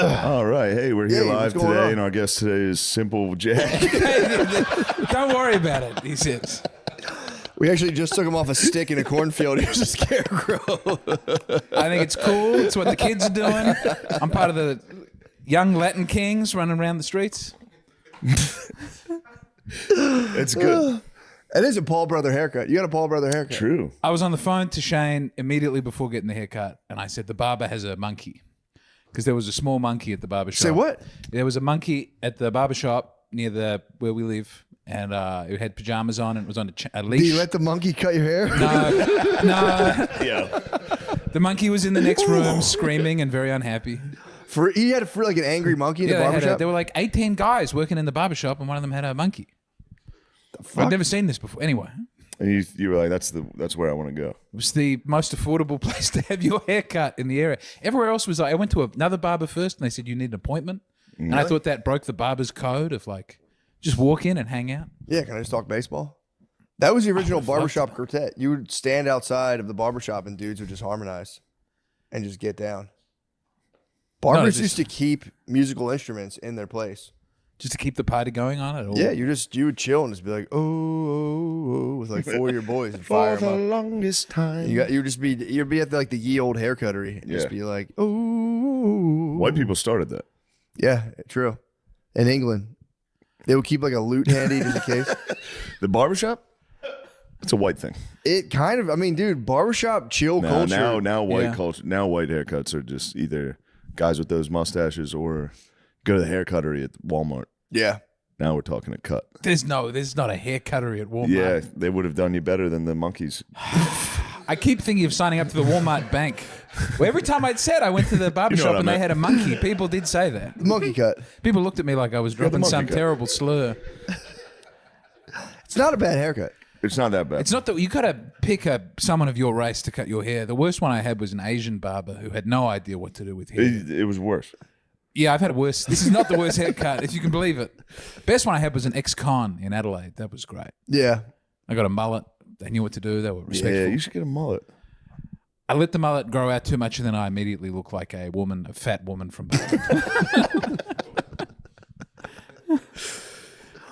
All right. Hey, we're here live today, and our guest today is Simple Jack. Don't worry about it, he says. We actually just took him off a stick in a cornfield. He was a scarecrow. I think it's cool. It's what the kids are doing. I'm part of the young Latin kings running around the streets. It's good. It is a Paul Brother haircut. You got a Paul Brother haircut. True. I was on the phone to Shane immediately before getting the haircut, and I said, the barber has a monkey. Because there was a small monkey at the barber shop. Say what? There was a monkey at the barber shop near where we live. And it had pajamas on, and it was on a leash. Do you let the monkey cut your hair? No. Yeah. The monkey was in the next room screaming and very unhappy. He had like an angry monkey in the barbershop? There were like 18 guys working in the barbershop, and one of them had a monkey. I've never seen this before. Anyway. And you were like, that's where I want to go. It was the most affordable place to have your hair cut in the area. Everywhere else was like, I went to another barber first, and they said, you need an appointment. And I thought that broke the barber's code of like, just walk in and hang out. Yeah, can I just talk baseball? That was the original barbershop quartet. You would stand outside of the barbershop and dudes would just harmonize and just get down. Barbers used to keep musical instruments in their place. Just to keep the party going on it? Or? Yeah, you would chill and just be like, oh, with like 4 of your boys and fire For the them up. longest time. You'd be at like the ye old haircuttery and just be like, oh. White people started that. Yeah, true. In England. They would keep like a lute handy just in case. The barbershop? It's a white thing. It kind of, I mean, dude, barbershop chill culture. Now white culture. Now white haircuts are just either guys with those mustaches or go to the haircuttery at Walmart. Yeah. Now we're talking a cut. There's not a haircuttery at Walmart. Yeah, they would have done you better than the monkeys. I keep thinking of signing up to the Walmart bank. Well, every time I went to the barbershop and they had a monkey, people did say that. The monkey cut. People looked at me like I was dropping some terrible slur. It's not a bad haircut. It's not that bad. It's not that you got to pick someone of your race to cut your hair. The worst one I had was an Asian barber who had no idea what to do with hair. It was worse. Yeah, I've had worse. This is not the worst haircut, if you can believe it. Best one I had was an ex-con in Adelaide. That was great. Yeah. I got a mullet. They knew what to do. They were respectful. Yeah, you should get a mullet. I let the mullet grow out too much, and then I immediately look like a fat woman from Bali.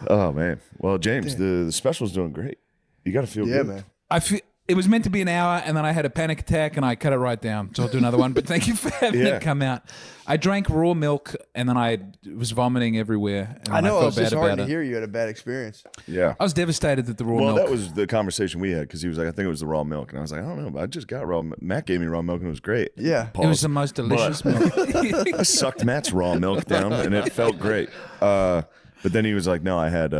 Oh, man. Well, James, the special's doing great. You got to feel good. Yeah, man. It was meant to be an hour, and then I had a panic attack, and I cut it right down. So I'll do another one. But thank you for having it come out. I drank raw milk, and then I was vomiting everywhere. And I know. I It was felt just bad hard about to it. hear you had a bad experience. Yeah. I was devastated that the raw Well, milk. that was the conversation we had because he was like, I think it was the raw milk. And I was like, I don't know, but I just got raw milk. Matt gave me raw milk and it was great. Yeah. It was the most delicious milk. I sucked Matt's raw milk down and it felt great. But then he was like, no, I had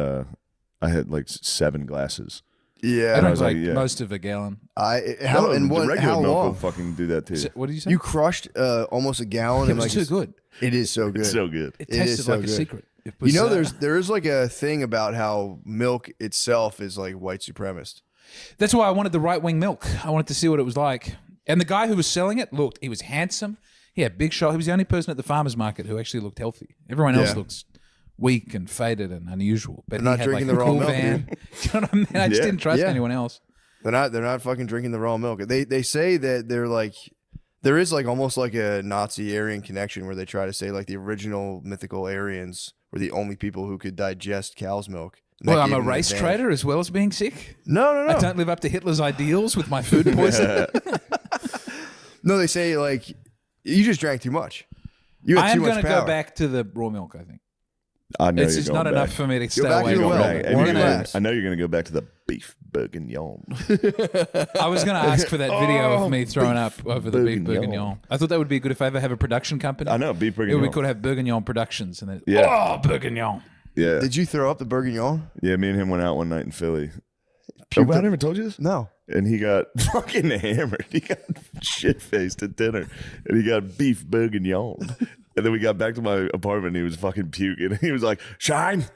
like 7 glasses. Yeah. I I drank was like like, yeah. most of a gallon. The regular milk long? will fucking do that too. What did you say? You crushed almost a gallon. It in was like too good. It is so good. It's so good. It It is tasted so like a good. secret. It was, You know, there is like a thing about how milk itself is like white supremacist. That's why I wanted the right-wing milk. I wanted to see what it was like. And the guy who was selling it looked, he was handsome. He had big shoulders. He was the only person at the farmer's market who actually looked healthy. Everyone else looks weak and faded and unusual. But They're not he had drinking like the a raw cool milk, van. You know what I mean? I just didn't trust Yeah. anyone else. They're not fucking drinking the raw milk. They say that they're like, there is like almost like a Nazi Aryan connection where they try to say like the original mythical Aryans were the only people who could digest cow's milk. And that Well, I'm gave a them an race advantage. traitor as well as being sick. No. I don't live up to Hitler's ideals with my food poisoning. No, they say like you just drank too much. You I had am too much going to power. go back to the raw milk, I think. I know It's you're just going not back. enough for me to stay back away to from the it. well. And One you're gonna- glass. I know you're going to go back to the beef bourguignon. I was going to ask for that video of me throwing up over the beef bourguignon. bourguignon. I thought that would be good if I ever have a production company. I know, beef Yeah, bourguignon. we could have Bourguignon Productions. And then, Yeah. oh, Bourguignon. Yeah. Did you throw up the bourguignon? Yeah, me and him went out one night in Philly. Oh, I never told you this? No. And he got fucking hammered. He got shit-faced at dinner. And he got beef bourguignon. And then we got back to my apartment and he was fucking puking. And he was like, Shine,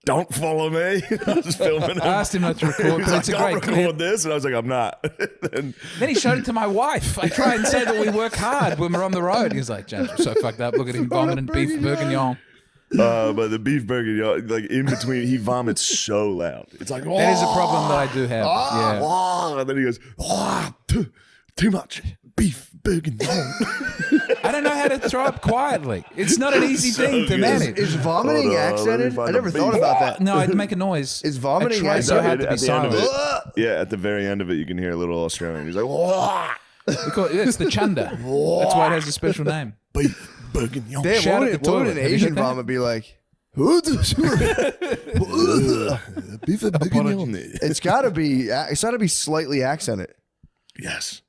don't follow me. I was filming him. I asked him not to He record, was but like, it's a don't great record clip. this. And I was like, I'm not. And Then he showed it to my wife. I try and say that we work hard when we're on the road. He's like, James, we're so fucked up. Look at him vomiting beef bourguignon. but the beef bourguignon, like in between, he vomits so loud. It's like, That is a problem that I do have. Yeah. And then he goes, too much. beef bourguignon. I don't know how to throw up quietly. It's not an easy thing to good. manage. Is vomiting Hold on, let me accented? find I never a thought beef. about that. No, I'd make a noise. Is vomiting I try so hard to be At the end of silent. it, yeah, at the very end of it, you can hear a little Australian. He's like, "Wah!" It's the chunda. That's why it has a special name. Beef bourguignon. Damn, Shout what at would, the what would toilet. an Have you Asian heard that? vomit be like? Beef bourguignon. It's got to be slightly accented. Yes.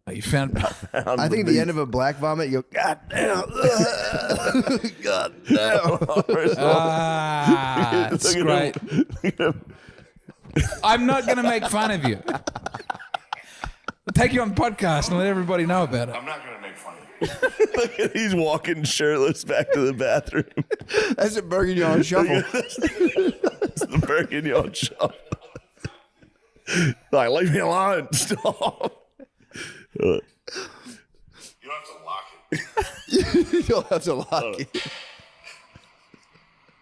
Oh, you found I think at the end of a black vomit, you go, God damn. God damn. Ah, it's great. I'm not going to make fun of you. I'll take you on podcast and let everybody know about it. I'm not gonna make fun of you. He's walking shirtless back to the bathroom. That's a Bourguignon Shuffle. It's the Bourguignon Shuffle. Like, leave me alone. Stop. You don't have to lock it. You don't have to lock it.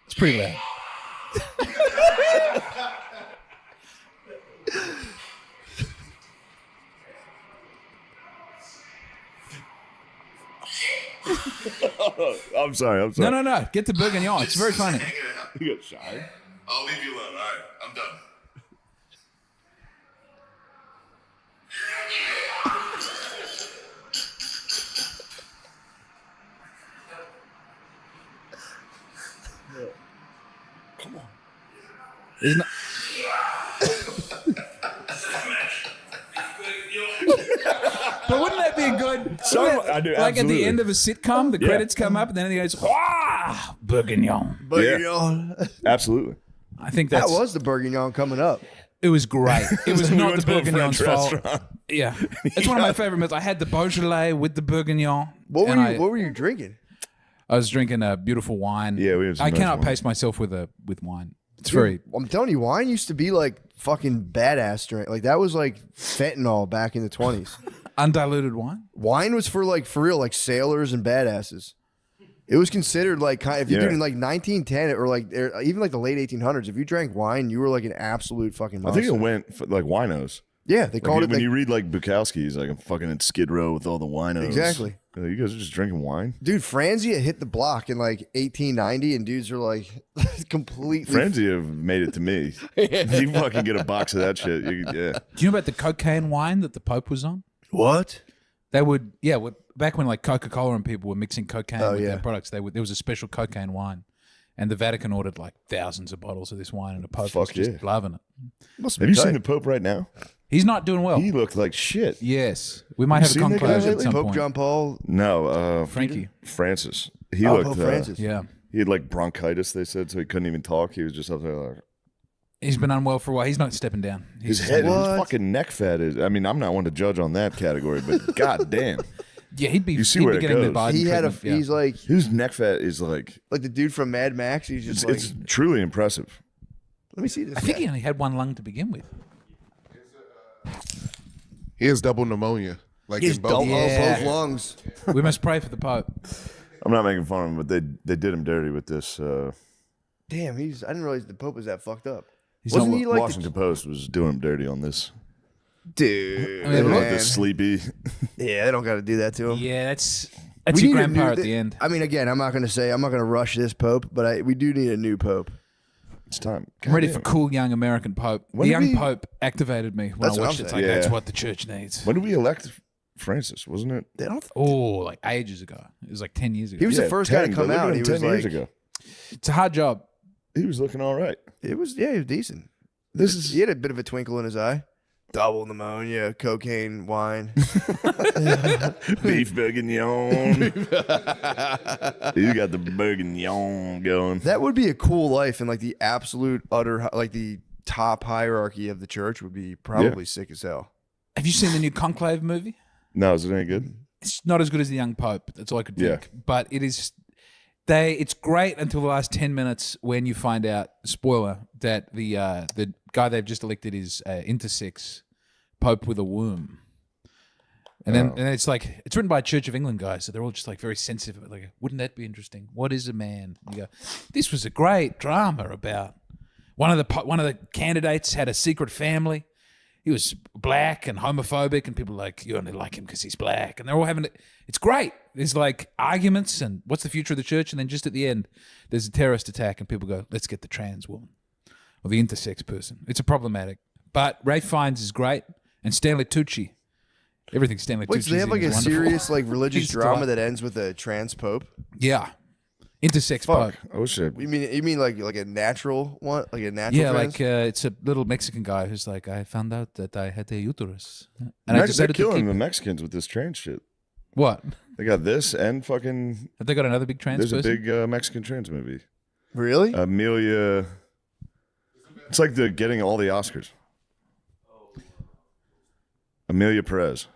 It's pretty loud. I'm sorry. No. Get to Bourguignon. It's very funny. You got shy. I'll leave you alone. All right, I'm done. Come on. Isn't it? But wouldn't that be a good? I do, like at absolutely. the end of a sitcom, the credits come up, and then he goes, "Ah, Bourguignon." Bourguignon. Absolutely. I think That that's was the Bourguignon coming up. It was great. It was We not went the to a Bourguignon's French fault. restaurant. Yeah, it's one of my favorite meals. I had the Beaujolais with the Bourguignon. What and were you drinking? I was drinking a beautiful wine. Yeah, we have some I nice cannot wine. pace myself with wine. It's very. I'm telling you, wine used to be like fucking badass drink. Like that was like fentanyl back in the 20s. Undiluted wine? Wine was for real, like sailors and badasses. It was considered like if you Yeah. did in like 1910 or even like the late 1800s, if you drank wine, you were like an absolute fucking I monster. think it went for, like winos. Yeah, they called Like, it. when you read like Bukowski, he's like, I'm fucking in Skid Row with all the winos. Exactly. Like, you guys are just drinking wine. Dude, Franzia hit the block in like 1890, and dudes are like completely. Franzia made it to me. You fucking get a box of that shit. Yeah. Do you know about the cocaine wine that the Pope was on? What? They would, back when like Coca-Cola and people were mixing cocaine with yeah. their products, there was a special cocaine wine. And the Vatican ordered like thousands of bottles of this wine, and the Pope was Fuck just yeah. loving it. Must Have you seen the Pope right now? He's not doing well. He looked like shit. Yes. We might have a seen that guy conclave at lately? some Pope point. John Paul? No, Frankie. Francis. He Oh, looked. Pope Francis. Yeah. He had like bronchitis. They said so he couldn't even talk. He was just up there like He's been unwell for a while. He's not stepping down. his He's head, his What? fucking neck fat is. I mean, I'm not one to judge on that category, but god damn, Yeah, he'd be, You see he'd where be it getting the goes. Biden He had treatment, yeah. he's like his neck fat is like the dude from Mad Max. He's just it's truly impressive. let me see this. I think guy. he only had one lung to begin with. He has double pneumonia. Like He's in both. double Yeah. both lungs. We must pray for the Pope. I'm not making fun of him, but they did him dirty with this. Damn, I didn't realize the Pope was that fucked up. He's Wasn't not- he like Washington Post was doing him dirty on this. dude? I mean, They look, wrote man. this sleepy. Yeah, they don't got to do that to him. Yeah, that's We your need a grandpa new- at the end. I mean, again, I'm not going to rush this Pope, but we do need a new Pope. It's time. I'm ready Goddamn. for cool young American Pope. When The did young we- Pope activated me when That's I what watched it. I'm It's saying. like, that's Yeah. what the church needs. When did we elect Francis? Wasn't it? They don't. Oh, like ages ago. It was like 10 years ago. He was the first guy to 10, come but look at out. him He 10 was years like, ago. It's a hard job. He was looking all right. he was decent. This is He had a bit of a twinkle in his eye. Double pneumonia, cocaine, wine. beef bourguignon. You got the bourguignon going. That would be a cool life, and like the absolute utter, like the top hierarchy of the church would be probably sick as hell. Have you seen the new Conclave movie? No, is it any good? It's not as good as the young Pope. That's all I could Yeah. think. But it is. It's great until the last 10 minutes when you find out, spoiler, that the guy they've just elected is intersex Pope with a womb. And then it's like, it's written by a Church of England guy, so they're all just like very sensitive. Like, wouldn't that be interesting? What is a man? And you go, this was a great drama about one of the candidates had a secret family. he was black and homophobic, and people are like, you only like him because he's black, and they're all having it. It's great. There's like arguments and what's the future of the church, and then just at the end, there's a terrorist attack, and people go, let's get the trans woman or the intersex person. It's a problematic, but Ray Fiennes is great, and Stanley Tucci. Everything Stanley Wait, Tucci's so they have like in a is wonderful. serious like religious He's drama delightful. that ends with a trans pope? Yeah, intersex Fuck. pope. Oh shit. You mean like a natural one, like a natural? Yeah, trans? like it's a little Mexican guy who's like, I found out that I had a uterus, and I They're decided to killing keep the it. Mexicans with this trans shit. What? They got this and fucking. Have they got another big trans There's a person? big Mexican trans movie. Really? Amelia. It's like the getting all the Oscars. Amelia Perez.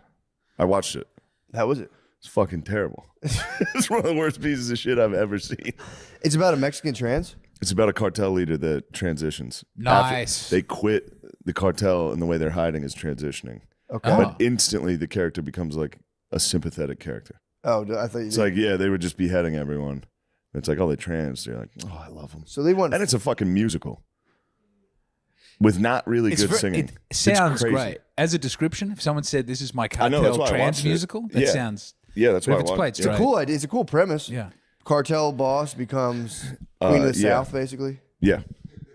I watched it. How was it? It's fucking terrible. It's one of the worst pieces of shit I've ever seen. It's about a Mexican trans. It's about a cartel leader that transitions. Nice. They quit the cartel, and the way they're hiding is transitioning. Okay. Oh. But instantly, the character becomes like a sympathetic character. Oh, I thought you. It's like, yeah, they were just beheading everyone. It's like, oh, they trans. They're like, oh, I love them. so they want. And it's a fucking musical with not really good singing. It It's sounds crazy. great. As a description, if someone said this is my I know, that's cartel why I trans watched it. musical, that Yeah. sounds. Yeah, that's But why if I it's watched played it. it's a straight. cool idea. It's a cool premise. Yeah. Cartel boss becomes queen of the yeah. South, basically. Yeah,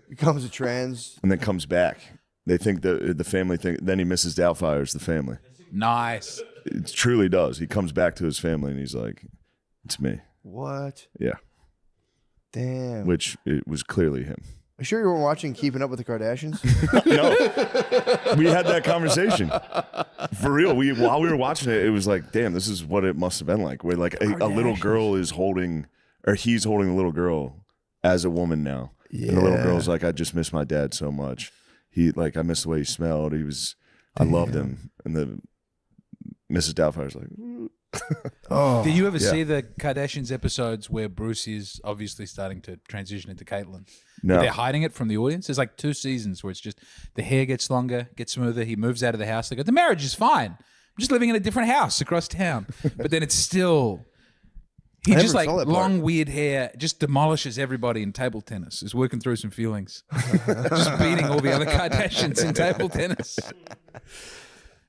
Becomes a trans. and then comes back. They think the family thing. Then he misses Doubtfire's the family. Nice. It truly does. He comes back to his family and he's like, "It's me." What? Yeah, Damn. which it was clearly him. Are you sure you weren't watching Keeping Up with the Kardashians? No, we had that conversation for real. While we were watching it, it was like, damn, this is what it must have been like. Where like a little girl is holding, or he's holding a little girl as a woman now, and the little Yeah. girl's like, I just miss my dad so much. He like, I miss the way he smelled. I loved him, and the Mrs. Doubtfire's like, Oh. Did you ever Yeah. see the Kardashians episodes where Bruce is obviously starting to transition into Caitlyn? no, They're hiding it from the audience. There's like 2 seasons where it's just the hair gets longer, gets smoother. He moves out of the house. They go, the marriage is fine. I'm just living in a different house across town. But then it's still, he I just never like saw that long, part. weird hair, just demolishes everybody in table tennis. Is working through some feelings. Just beating all the other Kardashians in table tennis.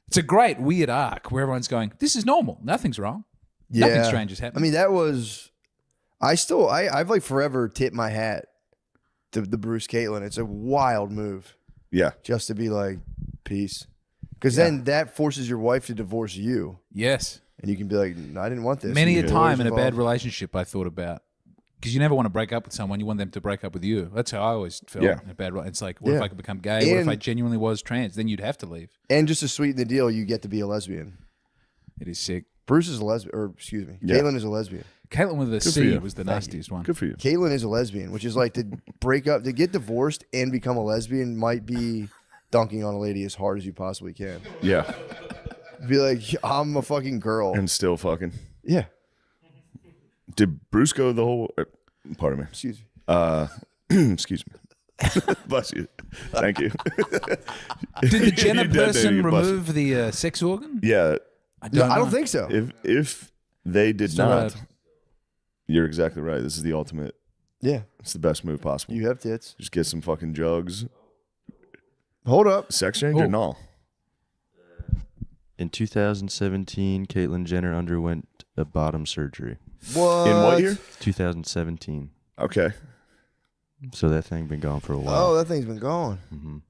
It's a great, weird arc where everyone's going, this is normal. Nothing's wrong. Nothing strange is I happening. mean, that was. I've like forever tipped my hat to the Bruce Caitlyn. It's a wild move yeah, just to be like, peace. Because then that forces your wife to divorce you. Yes. And you can be like, no, I didn't want this. Many a And time lawyers in a bad involved. relationship I thought about, because you never want to break up with someone, you want them to break up with you. That's how I always felt Yeah. in a bad relationship. It's like, what if Yeah. I could become gay? What if And- I genuinely was trans? Then you'd have to leave. And just to sweeten the deal, you get to be a lesbian. It is sick. Bruce is a lesbian, or excuse me, Yeah. Caitlyn is a lesbian. Caitlyn with a for C you. was the nastiest one. good for you. Caitlyn is a lesbian, which is like to break up, to get divorced and become a lesbian might be dunking on a lady as hard as you possibly can. Yeah, Be like, I'm a fucking girl. and still fucking. Yeah. Did Bruce go the whole? Pardon me. Excuse me. Excuse me. Bless you. Thank you. Did the Jenner You dead, person baby. Bless you. remove the sex organ? Yeah, I No, don't, I don't know. think so. if they did Still not, a- you're exactly right. This is the ultimate. Yeah. It's the best move possible. You have tits. Just get some fucking jugs. Hold up. Sex change or Oh. no? In 2017, Caitlyn Jenner underwent a bottom surgery. What? In what year? 2017. Okay. So that thing been gone for a Oh, while. that thing's been gone. Mhm.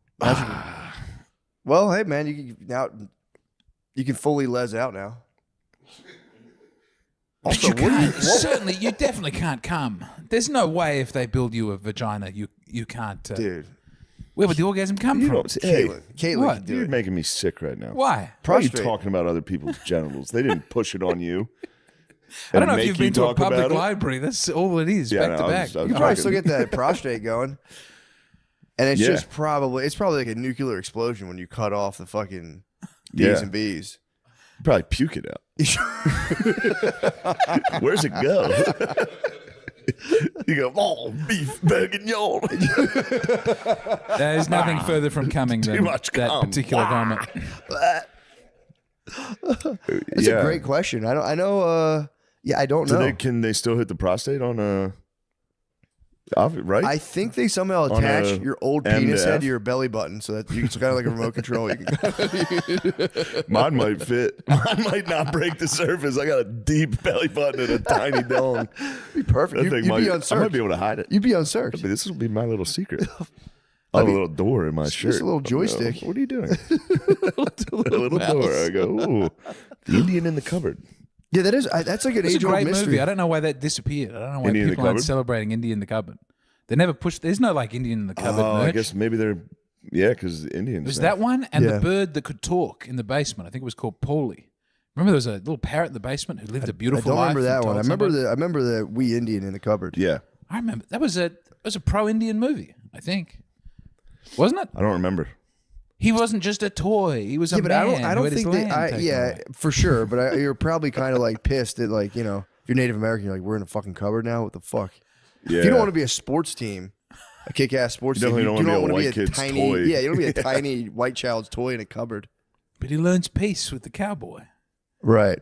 Well, hey man, you can fully les out now. Also, You what do you, can't, certainly, you definitely can't come. There's no way if they build you a vagina, you can't. dude? Where would the orgasm come You from? don't, hey, Caitlyn What? can do you're it. making me sick right now. Why? Why are you Prostrate. talking about other people's genitals? They didn't push it on you. I don't and know if make you've you been to a talk public about it. library. That's all it is, Yeah, back no, to I was back. just- I was You probably talking- still get that prostate going, and it's Yeah. just it's probably like a nuclear explosion when you cut off the fucking D's Yeah. and B's. Probably puke it out. Where's it go? You go, oh, beef bourguignon. There's nothing further from coming than much that cum. particular vomit. It's a great question. I know. Yeah, I don't know. Can they still hit the prostate on Right? I think they somehow On attach a your old M to penis head F? to your belly button, so that it's kind of like a remote control. You can Mine might fit. Mine might not break the surface. I got a deep belly button and a tiny dong. be perfect. That thing You'd might, be I unsearched. might be able to hide it. You'd be unsearched. But this will be my little secret. I have a little door in my shirt. Just a little joystick. What are you doing? A little door. I go, ooh, the Indian in the cupboard. Yeah, that's like an It's a age-old great mystery. movie. I don't know why that disappeared. I don't know why Indian in the people aren't Cupboard? celebrating Indian in the Cupboard. They never pushed. There's no like Indian in the Cupboard Oh, I merch. guess maybe they're, because Indians. It was now. that one and Yeah. the bird that could talk in the basement. I think it was called Paulie. Remember there was a little parrot in the basement who lived a I beautiful don't life. remember that and one. told I somebody? remember the wee Indian in the cupboard. Yeah. I remember that was a pro-Indian movie. I think, wasn't it? I don't remember. He wasn't just a toy. He was a Yeah, but man. I who don't had his think that. land taken Yeah, away. for sure. But you're probably kind of like pissed that, like, if you're Native American, you're like, we're in a fucking cupboard now. What the fuck? Yeah. If you don't want to be a sports team, a kick-ass sports You team, definitely don't wanna be a wanna white kid's tiny. toy. Yeah, you don't want to be a tiny white child's toy in a cupboard. But he learns peace with the cowboy. Right.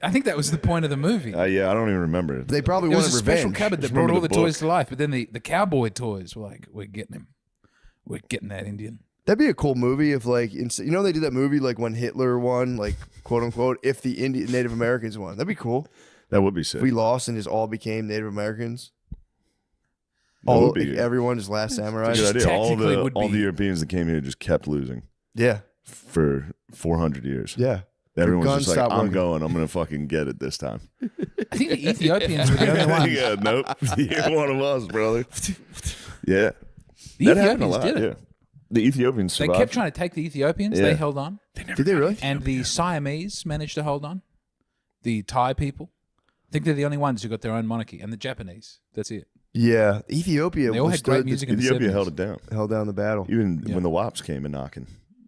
I think that was the point of the movie. Yeah, I don't even remember. They probably There was wanted a special revenge. cupboard that Just brought remember all the the toys book. to life, but then the cowboy toys were like, we're getting him. We're getting that Indian. That'd be a cool movie if, like, they did that movie like when Hitler won, like, quote unquote, if the Native Americans won. That'd be cool. That would be sick. If we lost and just all became Native Americans. That All would be good. everyone is last samurai. Good idea. technically would All the be- Europeans that came here just kept losing Yeah, for 400 years. yeah. Everyone's guns just like, stopped I'm working. going. I'm going to fucking get it this time. I think the Ethiopians were the only ones. Yeah, nope. You're one of us, brother. Yeah. The That happened a Ethiopians lot, did it. yeah. The Ethiopians They survived. kept trying to take the Ethiopians. Yeah. They held on. Did they really? And the Siamese managed to hold on. The Thai people. I think they're the only ones who got their own monarchy. And the Japanese. That's it. Yeah, Ethiopia They all had great music in the Ethiopia 70s. held it down. held down the battle. Even Yeah. when the WAPs came and knocking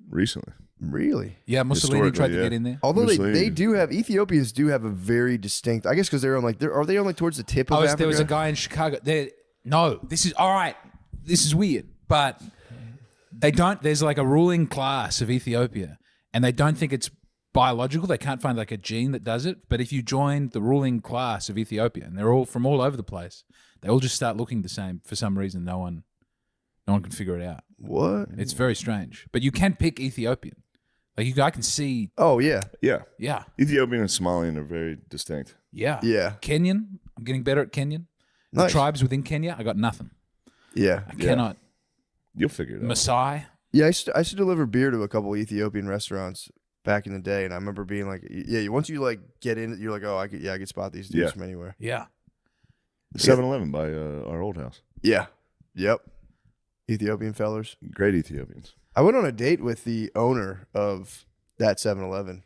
recently. Really? Yeah, Mussolini tried to Historically, get in there. Although they Mussolini. do have Ethiopians do have a very distinct. I guess because they're on like are they on like towards the tip of Africa? There was a guy in Chicago. No, this is all right. This is weird, but they don't. There's like a ruling class of Ethiopia, and they don't think it's biological. They can't find like a gene that does it. But if you join the ruling class of Ethiopia, and they're all from all over the place, they all just start looking the same for some reason. No one can figure it out. What? It's very strange. But you can pick Ethiopian. Like I can see. Oh yeah, Yeah. Yeah, Ethiopian and Somalian are very distinct. yeah, yeah, Kenyan. I'm getting better at Kenyan. The Nice. tribes within Kenya, I got nothing. yeah, I cannot. You'll figure it out. Maasai. yeah. I used to deliver beer to a couple Ethiopian restaurants back in the day, and I remember being like, yeah. Once you like get in, you're like, oh, I could spot these dudes Yeah. from anywhere. Yeah. 7-Eleven by our old house. Yeah. Yep. Ethiopian fellers. Great Ethiopians. I went on a date with the owner of that 7-Eleven.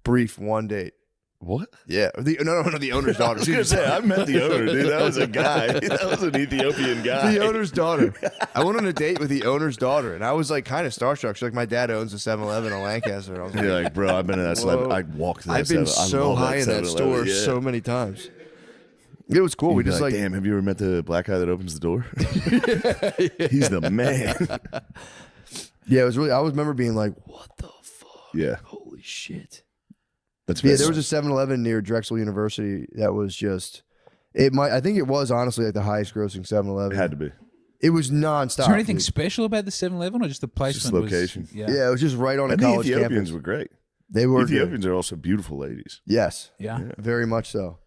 Brief one date. What? Yeah. No, the owner's daughter. I was going to say, I met the owner, dude. That was a guy. That was an Ethiopian guy. The owner's daughter. I went on a date with the owner's daughter, and I was like kind of starstruck. She's like, my dad owns a 7-Eleven on Lancaster. And I was like, You're like, bro, I've been in that Whoa. I walked to that I've been 7-Eleven. I so love high in that 7-Eleven, store yeah. so many times. It was cool. You'd We be just like, damn, have you ever met the black guy that opens the door? He's the man. yeah, it was really. I remember being like, what the fuck? Yeah. Holy shit. That's Yeah, best. there was a 7-Eleven near Drexel University that was just. I think it was honestly like the highest grossing 7-Eleven. It had to be. It was nonstop. Is there anything dude. special about the 7-Eleven or just the placement? Just location. Was, Yeah, it was just right on a And the college Ethiopians campus. were great. They were good. Ethiopians are also beautiful ladies. Yes, Yeah. very much so.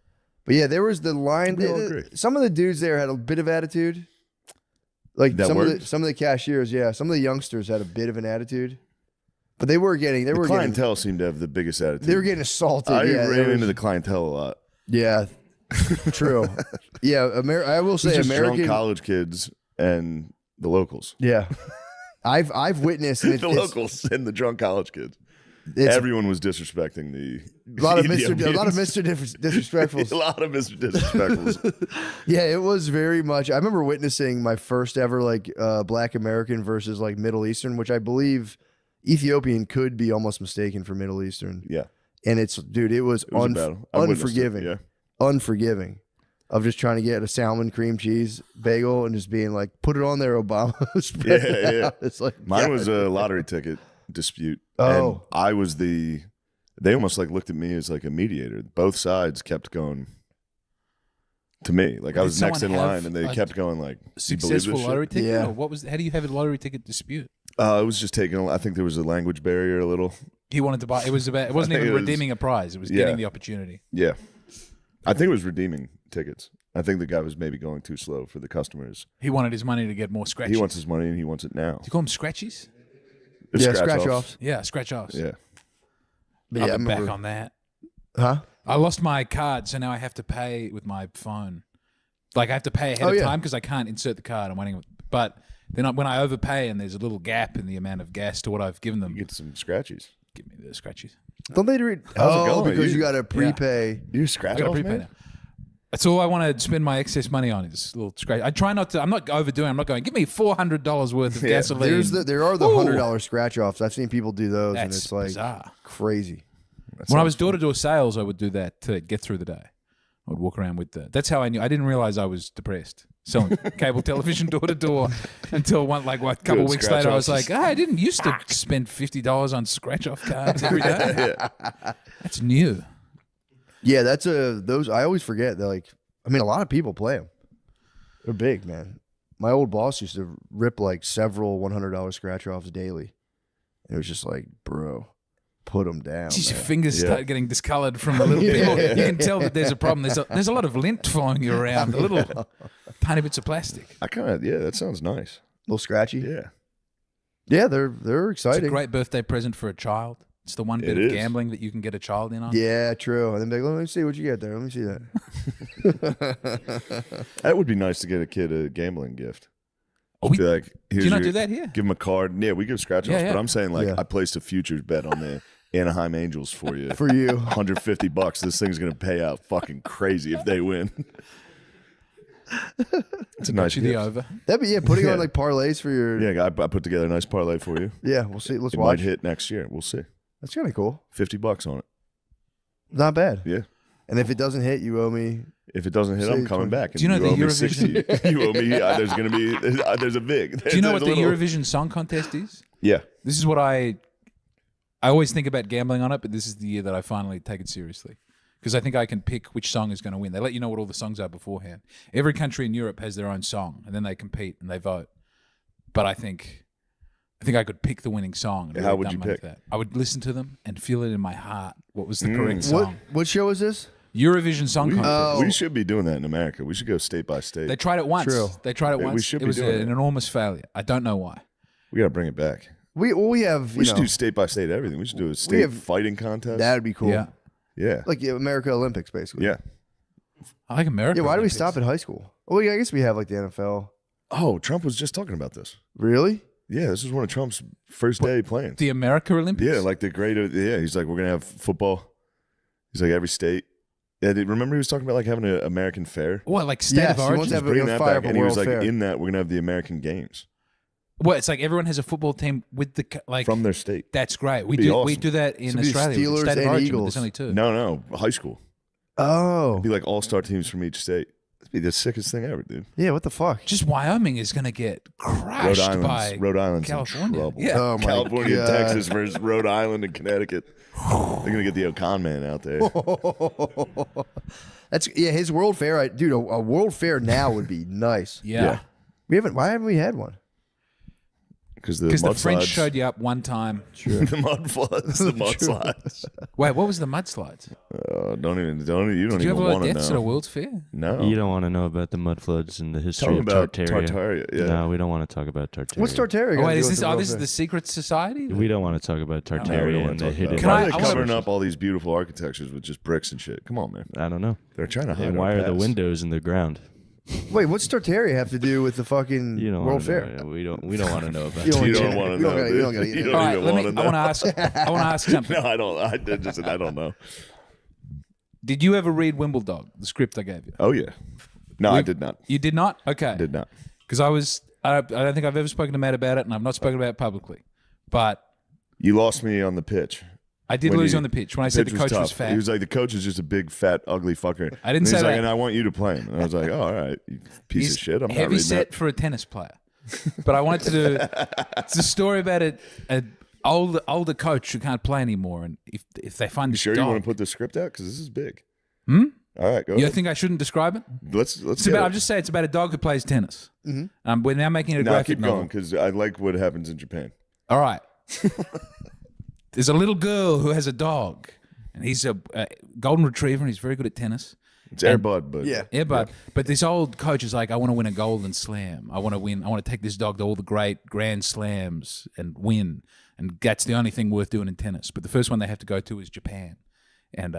But yeah, there was the line. We all agree. Some of the dudes there had a bit of attitude. Like That some worked? of the cashiers, yeah. Some of the youngsters had a bit of an attitude, but they were getting The clientele seemed to have the biggest attitude. they were getting assaulted. I yeah, ran into the clientele a lot. yeah, true. Yeah, I will say Just American. drunk college kids and the locals. Yeah, I've witnessed and The locals and the drunk college kids. It's Everyone was disrespecting the a lot of Mr. Ethiopians. Disrespectfuls. A lot of Mr. Disrespectfuls. Yeah, it was very much. I remember witnessing my first ever like Black American versus like Middle Eastern, which I believe Ethiopian could be almost mistaken for Middle Eastern. Yeah. And it was It was a battle. I witnessed it, unforgiving, yeah. unforgiving of just trying to get a salmon cream cheese bagel and just being like, put it on there, Obama. Spread it Yeah. out. It's like Mine God. was a lottery ticket dispute. Oh. And I was they almost like looked at me as like a mediator. Both sides kept going, To me, like I Did was next in someone line, have and they a kept going like, "You believe Successful this shit?" lottery ticket? Yeah. Or what was? How do you have a lottery ticket dispute? It was just taking. I think there was a language barrier a little. He wanted to buy. It was about. It wasn't think even it was- redeeming a prize. It was Yeah. getting the opportunity. Yeah, I think it was redeeming tickets. I think the guy was maybe going too slow for the customers. He wanted his money to get more scratches. He wants his money and he wants it now. Do you call them scratchies? Yeah, scratch offs. Yeah, scratch offs. Yeah, But I'll yeah, I be back remember. on that. Huh? I lost my card, so now I have to pay with my phone. Like I have to pay ahead of yeah. time because I can't insert the card. I'm waiting, but then when I overpay and there's a little gap in the amount of gas to what I've given them, you get some scratchies. give me the scratchies. Don't they read? How's it going? because You- you got to prepay. You I scratch got to off, prepay man? now. That's all I want to spend my excess money on is a little scratch. I try not to. I'm not overdoing. I'm not going. Give me $400 worth of gasoline. There are the Ooh. $100 scratch offs. I've seen people do those, and That's it's like bizarre. crazy. When I was door-to-door sales, I would do that to get through the day. I would walk around with the. That's how I knew. I didn't realize I was depressed selling cable television door-to-door until a couple Good weeks scratch later. I was offs. like, I didn't used to spend $50 on scratch-off cards every day. That's new. Yeah, that's those. I always forget that. Like, I mean, a lot of people play them. They're big, man. My old boss used to rip like several $100 scratch offs daily. It was just like, bro, put them down. Jeez, your man. fingers Yeah. start getting discolored from a little bit. You can tell that there's a problem. There's a lot of lint following you around. Little tiny bits of plastic. I kind of that sounds nice. A little scratchy. Yeah, Yeah, they're It's a exciting. great birthday present for a child. It's the one bit It of is. gambling that you can get a child in on. Yeah, true. And then be like, let me see what you get there. Let me see that. that would be nice to get a kid a gambling gift. We- Be like, Do here's you not your- do that here? Give them a card. Yeah, we give scratch offs, Yeah, yeah. but I'm saying like Yeah. I placed a futures bet on the Anaheim Angels for you. For you. $150. This thing's gonna pay out fucking crazy if they win. It's a nice You the gift. over. That'd be putting Yeah. on like parlays for your. Yeah, I put together a nice parlay for you. Yeah, we'll see. Let's It watch. might hit next year. We'll see. That's kind of cool. $50 on it. Not bad. Yeah. And if it doesn't hit, you owe me. If it doesn't hit, Say I'm coming 20. back. And Do you know the owe me Eurovision- 60. You owe me. There's gonna be. There's a big. Do you know what the there's a little- Eurovision Song Contest is? Yeah. This is what I always think about gambling on it, but this is the year that I finally take it seriously. Because I think I can pick which song is going to win. They let you know what all the songs are beforehand. Every country in Europe has their own song, and then they compete and they vote. But I think I could pick the winning song. And How really would dumb you money pick? for that. I would listen to them and feel it in my heart. What was the correct What song? what show is this? Eurovision Song We, Contest. we should be doing that in America. We should go state by state. They tried it once. True. They tried it Yeah, we once. should It be was doing an it. enormous failure. I don't know why. We gotta bring it back. We have. We should do state by state everything. We should do a state have- fighting contest. That would be cool. Yeah. Yeah. Like America Olympics, basically. Yeah. I like America. Yeah. Why do we Olympics. stop at high school? Well, yeah, I guess we have like the NFL. Oh, Trump was just talking about this. Really? Yeah, this is one of Trump's first day plans. The America Olympics? Yeah, like the great. Yeah, he's like, we're gonna have football. He's like every state. Yeah, remember he was talking about like having an American fair. What, like state Yes, of he origin? wants to have Bring a that fire back, up a and he was World like, Fair. in that we're gonna have the American games Well, it's like everyone has a football team with the like. from their state. That's great. We Be do awesome. that in So it'd be Australia. with the Steelers state of and origin, but Eagles. There's only two. No, high school. Oh. It'd be like all-star teams from each state. It'd be the sickest thing ever, dude. Yeah. What the fuck? Just Wyoming is going to get crashed by Rhode Island's California. in trouble. Yeah. Oh my California and God. Texas versus Rhode Island and Connecticut. They're gonna get the Ocon man out there. That's his World Fair, dude. A World Fair now would be nice. Yeah. Yeah. Why haven't we had one? Because the Because the mudslides- French showed you up one time. the mud floods, the mudslides. Wait, what was the mudslides? Don't even. You don't Did you even have a lot want of to deaths at a know. World's Fair? No. You don't want to know about the mud floods and the history Tell me of about Tartaria. Tartaria. Yeah. No, we don't want to talk about Tartaria. What's Tartaria? Oh, got to wait, do is with this? the Oh, World this is Fair? the secret society. We don't want to talk about Yeah, we don't Tartaria wanna and talk the about hidden. that. Can Why I- are they I wanna- covering up all these beautiful architectures with just bricks and shit? Come on, man. I don't know. They're trying to hide. And our why are the past. windows in the ground? Wait, what's Tartaria have to do with the fucking You don't World wanna Fair? know. We don't want to know about You it. don't You wanna don't get want it. to You don't know. gotta- you don't dude. gotta You get it. don't All right, even let me. want to I know. want to ask something. No, I don't. I don't know. Did you ever read Wimbledon, the script I gave you? Oh yeah. No, I did not. You did not? Okay. I did not. Because I don't think I've ever spoken to Matt about it, and I've not spoken about it publicly. But You lost me on the pitch. I did When lose you- you on the pitch when I said the pitch coach was tough. fat. He was like, the coach is just a big, fat, ugly fucker. I didn't And say he's like, that. and I want you to play him. And I was like, oh, all right, you piece He's of shit. I'm not heavy reading set that. for a tennis player. But I wanted to do. It's a story about an older coach who can't play anymore, and if they find You this sure dog, you want to put the script out? Because this is big. All right, go You ahead. think I shouldn't describe it? Let's It's get about. it. I'll just say it's about a dog who plays tennis. We're now making it a No, graphic keep novel. going because I like what happens in Japan. All right. There's a little girl who has a dog, and he's a golden retriever, and he's very good at tennis. It's Air Bud, but Yeah, but this old coach is like, I want to win a golden slam. I want to win. I want to take this dog to all the great grand slams and win. And that's the only thing worth doing in tennis. But the first one they have to go to is Japan. And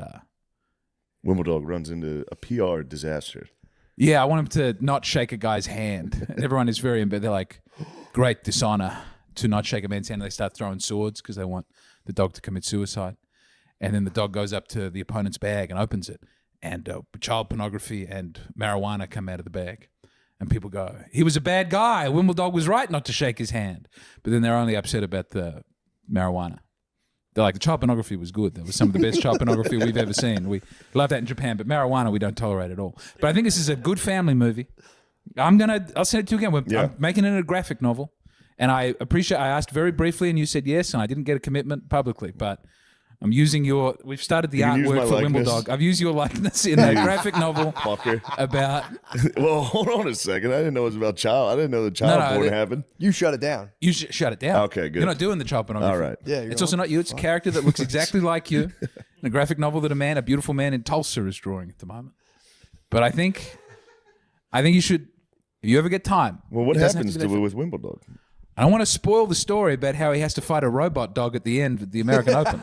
Wimbledon runs into a PR disaster. yeah, I want him to not shake a guy's hand. And everyone is very, but they're like, great dishonor to not shake a man's hand. And they start throwing swords because they want the dog to commit suicide. And then the dog goes up to the opponent's bag and opens it. And child pornography and marijuana come out of the bag. And people go, he was a bad guy. Wimbledon was right not to shake his hand. But then they're only upset about the marijuana. They're like, the child pornography was good. That was some of the best child pornography we've ever seen. We love that in Japan. But marijuana we don't tolerate at all. But I think this is a good family movie. I'll send it to you again. I'm making it a graphic novel. And I asked very briefly and you said yes. And I didn't get a commitment publicly. But I'm using we've started the You can use artwork my for likeness. Wimbledon. I've used your likeness in a graphic novel Fucker. about, Well, hold on a second. I didn't know it was about child. I didn't know the No, child porn it- happened. You shut it down. you shut it down. Okay, good. You're not doing the child pornography. All right. Yeah, It's also not you. It's a character that looks exactly like you in a graphic novel that a beautiful man in Tulsa is drawing at the moment. But I think you should, if you ever get time. Well, what it doesn't have happens be that with Wimbledon? I don't want to spoil the story about how he has to fight a robot dog at the end of the American Open.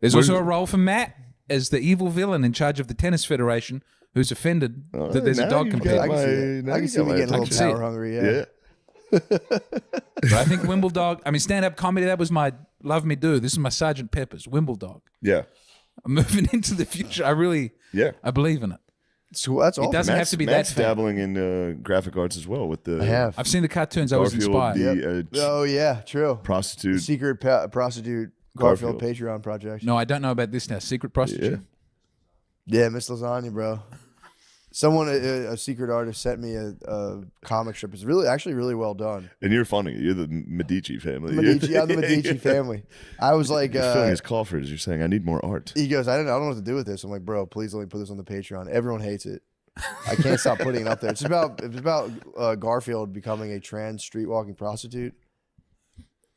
There's also a role for Matt as the evil villain in charge of the tennis federation who's offended that there's a now dog you competing. got I can see it. now I you can see got me my getting a attention. little power hungry. Yeah. But I think Wimbledon, stand-up comedy, that was my love me do. This is my Sergeant Pepper's, Wimbledon. Yeah. I'm moving into the future. I believe in it. So that's all. It doesn't have to be Matt's that fan. dabbling in graphic arts as well with the I have. I've seen the cartoons. I was Garfield, inspired. the Oh yeah, true. prostitute. Secret prostitute Garfield Patreon project. No, I don't know about this now. Secret prostitute. Yeah, Miss Lasagna, bro. Someone, a secret artist, sent me a comic strip. It's actually really well done. And you're funny. You're the Medici family. Medici, I'm the Medici family. I was like, You're filling his coffers. You're saying, I need more art. he goes, I don't know what to do with this. I'm like, bro, please let me put this on the Patreon. Everyone hates it. I can't stop putting it up there. It's about Garfield becoming a trans street walking prostitute,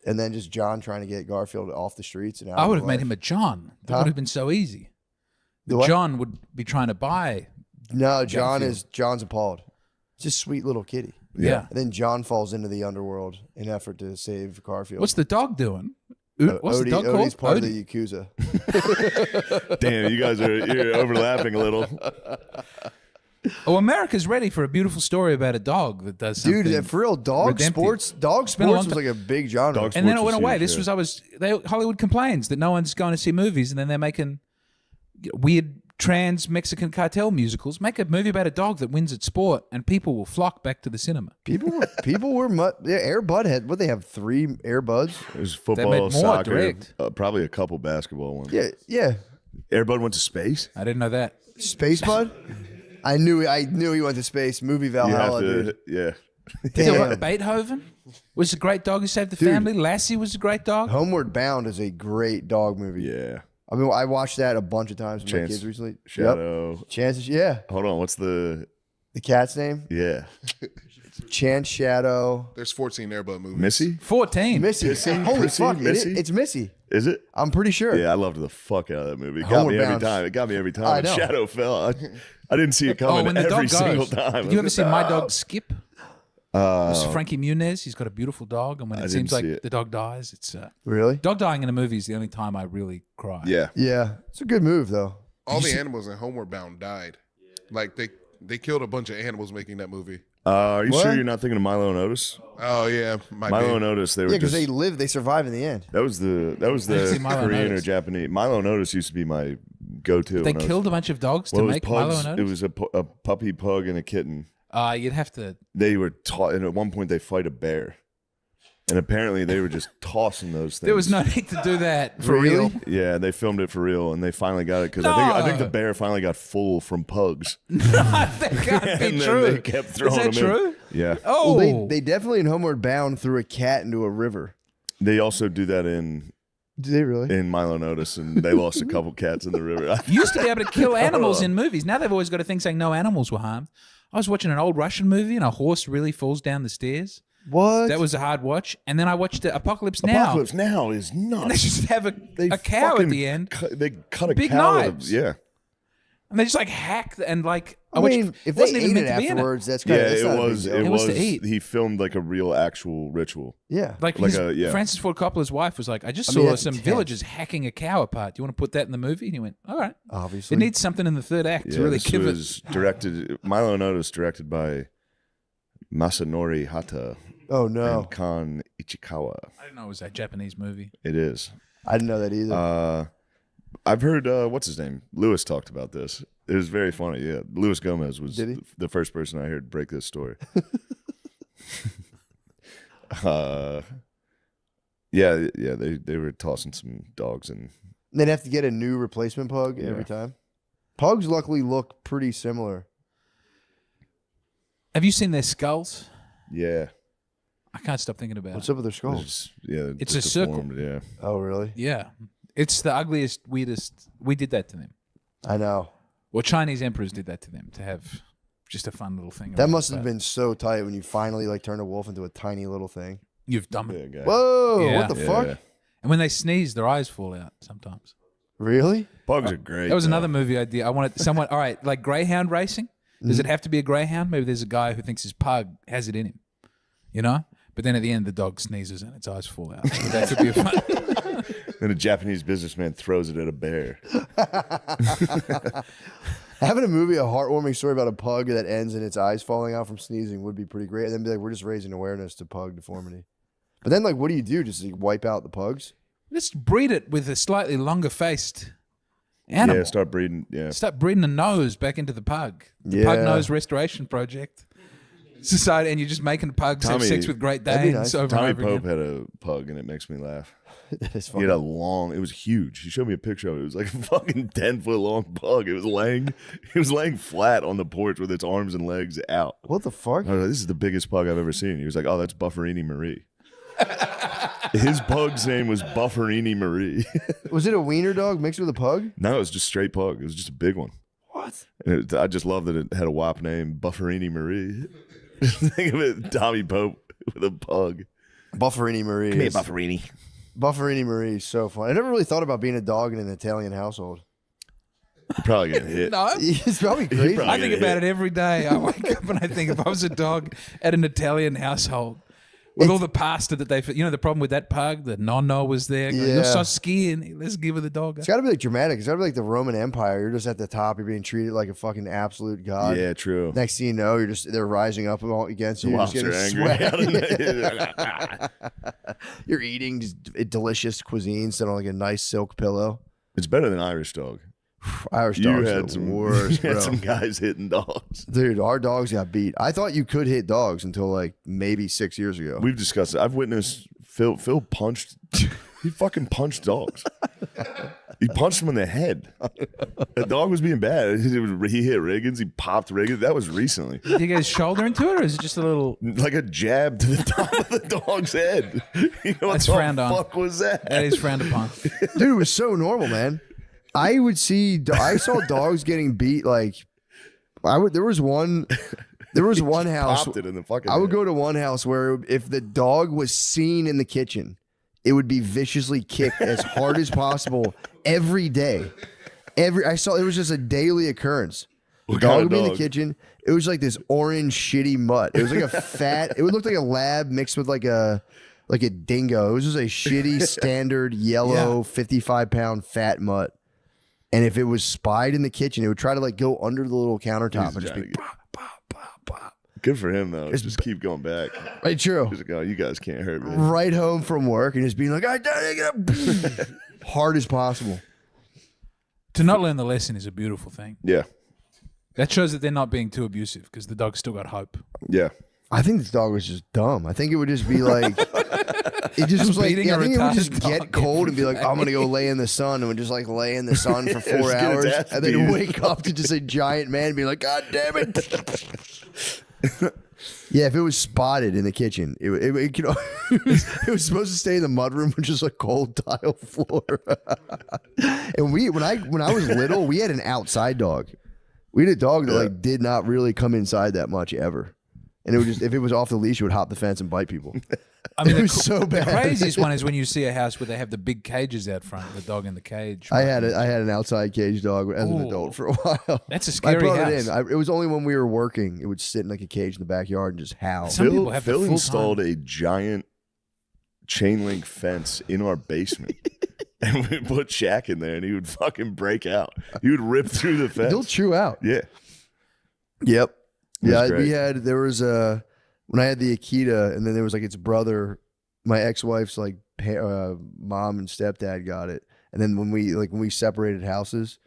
and then just John trying to get Garfield off the streets. And out I of would have life. made him a John. That Huh? would have been so easy. The what? John would be trying to buy. No, Garfield. John's appalled. Just sweet little kitty. Yeah. And then John falls into the underworld in effort to save Garfield. What's the dog doing? What's the dog Odie's called? part Odie. of the Yakuza. Damn, you guys you're overlapping a little. Oh, America's ready for a beautiful story about a dog that does something. Dude, for real, dog redemptive. sports been a long was time. like a big genre. Dog And then it sports went is away. huge, Hollywood complains that no one's going to see movies, and then they're making weird trans Mexican cartel musicals. Make a movie about a dog that wins at sport, and people will flock back to the cinema. People were Air Bud had what they have 3 Air Buds. There's made football, more soccer, direct. Probably a couple basketball ones. Yeah. Air Bud went to space. I didn't know that. Space Bud. I knew he went to space. Movie You have Valhalla, to, dude. yeah. Damn. Beethoven was a great dog who saved the family. Lassie was a great dog. Homeward Bound is a great dog movie. Yeah. I mean, I watched that a bunch of times with my Chance, kids recently. Shadow. Yep. Chances, yeah. Hold on. What's the? The cat's name? Yeah. Chance, Shadow, There's 14 Airbud movies. Missy? 14. Missy. Prissy? Holy Prissy? fuck! Missy? It's Missy. Is it? I'm pretty sure. Yeah, I loved the fuck out of that movie. It got Homeward me every Bound. time. It got me every time. I And know. Shadow fell. I didn't see it Oh, coming when the every dog single goes. time. Did you ever see My Dog Skip? It's Frankie Muniz. He's got a beautiful dog, and when I it didn't seems like see it. the dog dies, it's Really? dog dying in a movie is the only time I really cry. Yeah. Yeah. It's a good move though. All the animals in Homeward Bound died. Like they killed a bunch of animals making that movie. Are you What? sure you're not thinking of Milo and Otis? Oh yeah, Milo and Otis, they were Yeah, because just. they survive in the end. That was the see Milo and Korean or Otis. Japanese. Milo and Otis used to be my go-to. They when I was- killed a bunch of dogs well, to it was make pugs. Milo and It Otis. was a puppy pug and a kitten. You'd have to. They were taught, and at one point they fight a bear, and apparently they were just tossing those things. There was no need to do that for Really? real. Yeah, they filmed it for real, and they finally got it because I think No. the bear finally got full from pugs. That can't And be then true. they kept throwing Is that them in. true? Yeah. Oh, Well, they definitely in Homeward Bound threw a cat into a river. They also do that in Do they really? in Milo and Otis, and they lost a couple cats in the river. You used to be able to kill animals in movies. Now they've always got a thing saying no animals were harmed. I was watching an old Russian movie and a horse really falls down the stairs. What? That was a hard watch. And then I watched Apocalypse Now. Apocalypse Now is And they nuts. just have They a cow fucking at the end. They cut a Big cow. knives. Yeah. And they just like hack and like I watched- mean, if wasn't they even ate meant it to be in afterwards, that's Yeah, kind of that's it not a big was. deal. It It was was. to eat. He filmed like a real actual ritual. Yeah. Like, Like his, Francis Ford Coppola's wife was like, I just mean, saw that's some intense. villagers hacking a cow apart. Do you want to put that in the movie? And he went, all right. Obviously. It needs something in the third act Yeah, to really this give it. was directed. Milo and Otis directed by Masanori Hata Oh no, and Kan Ichikawa. I didn't know it was a Japanese movie. It is. I didn't know that either. I've heard what's his name? Lewis talked about this. It was very funny. Yeah, Luis Gomez was Did he? the first person I heard break this story. Yeah, they were tossing some dogs and They'd have to get a new replacement pug every time. Pugs luckily look pretty similar. Have you seen their skulls? yeah, I can't stop thinking about What's it. up with their skulls? It's just a circle. deformed, Yeah, Oh really? Yeah. It's the ugliest, weirdest. We did that to them. I know. Well, Chinese emperors did that to them to have just a fun little thing. That around must the have back. been so tight when you finally like turned a wolf into a tiny little thing. You've done it. yeah, guy. Whoa! Yeah. What the Yeah. fuck? And when they sneeze, their eyes fall out sometimes. Really? Pugs are great. That was though. another movie idea. I wanted someone, all right, like greyhound racing. Does it have to be a greyhound? Maybe there's a guy who thinks his pug has it in him, you know? But then at the end, the dog sneezes and its eyes fall out. So that could be a fun. Then a Japanese businessman throws it at a bear. Having a movie, a heartwarming story about a pug that ends in its eyes falling out from sneezing would be pretty great. And then be like, we're just raising awareness to pug deformity. But then, like, what do you do? Just like, wipe out the pugs? Let's breed it with a slightly longer faced animal. Yeah, start breeding. Yeah, Start breeding a nose back into the pug. The Yeah. Pug Nose Restoration Project. Society, and you're just making pugs have Tommy- sex with Great That'd be Danes nice. over Tommy and over Pope again. had a pug, and it makes me laugh. That is He funny. had a long. It was huge. He showed me a picture of it. It was like a fucking 10-foot long pug. It was laying flat on the porch with its arms and legs out. What the fuck? I was like, this is the biggest pug I've ever seen. He was like, oh, that's Bufferini Marie. His pug's name was Bufferini Marie. Was it a wiener dog mixed with a pug? No, it was just straight pug. It was just a big one. What? And I just love that it had a WAP name, Bufferini Marie. Think of it, Tommy Pope with a pug. Bufferini Marie. is- Bufferini. Bufferini Marie is so fun. I never really thought about being a dog in an Italian household. Probably getting hit. No, It's probably crazy. probably- I think about it every day. I wake up and I think if I was a dog at an Italian household with all the pasta that they, the problem with that pug, the nonno was there. Going, Yeah. You're so skinny. Let's give her the dog. It's got to be like dramatic. It's got to be like the Roman Empire. You're just at the top. You're being treated like a fucking absolute god. Yeah, true. Next thing you know, they're rising up against you. You're just Lobster getting angry. sweat. You're eating just delicious cuisine set on like a nice silk pillow. It's better than Irish dog. Irish You dogs are had the some worst, you had bro. some guys hitting dogs. Dude, our dogs got beat. I thought you could hit dogs until like maybe 6 years ago. We've discussed it. I've witnessed Phil punched. He fucking punched dogs. He punched him in the head. The dog was being bad. He hit Riggins. He popped Riggins. That was recently. Do you get his shoulder into it, or is it just a little? Like a jab to the top of the dog's head. You know, what That's the frowned on. fuck was that? That is frowned upon. Dude, it was so normal, man. I saw dogs getting beat. Like, there was one house. Popped it in the fucking I would head. go to one house where if the dog was seen in the kitchen, it would be viciously kicked as hard as possible every day. It was just a daily occurrence. The What dog kind would of be in the dog? kitchen. It was like this orange shitty mutt. It was like a fat. It would look like a lab mixed with like a dingo. It was just a shitty standard yellow 55-pound fat mutt. And if it was spied in the kitchen, it would try to like go under the little countertop and just be pop, pop, pop, pop. Good for him though. Just keep going back. Right, true. He's like, oh, you guys can't hurt me. Right home from work and just being like, I gotta get up hard as possible. To not learn the lesson is a beautiful thing. Yeah, That shows that they're not being too abusive because the dog's still got hope. yeah. I think this dog was just dumb. I think it would just be like, it just was like, beating I a think it would retarded just get dog cold and be like, every I'm gonna go lay in the sun and would just like lay in the sun for Just 4 get its hours ass and then beat. wake up to just a giant man being like, God damn it. Yeah, if it was spotted in the kitchen, it could, it was supposed to stay in the mudroom, which is a cold tile floor. And when I was little, we had an outside dog. We had a dog that like did not really come inside that much ever. And it would just, if it was off the leash, it would hop the fence and bite people. I mean, it was so bad. The craziest one is when you see a house where they have the big cages out front, the dog in the cage. I had an outside cage dog as an adult for a while. That's a scary I brought house. it in. It was only when we were working. It would sit in like a cage in the backyard and just howl. Some people have the Phil full installed time. a giant chain link fence in our basement. And we put Shaq in there and he would fucking break out. He would rip through the fence. He'll chew out. Yeah. Yep. Yeah, great. there was when I had the Akita, and then there was like its brother, my ex-wife's like mom and stepdad got it, and then when we separated houses,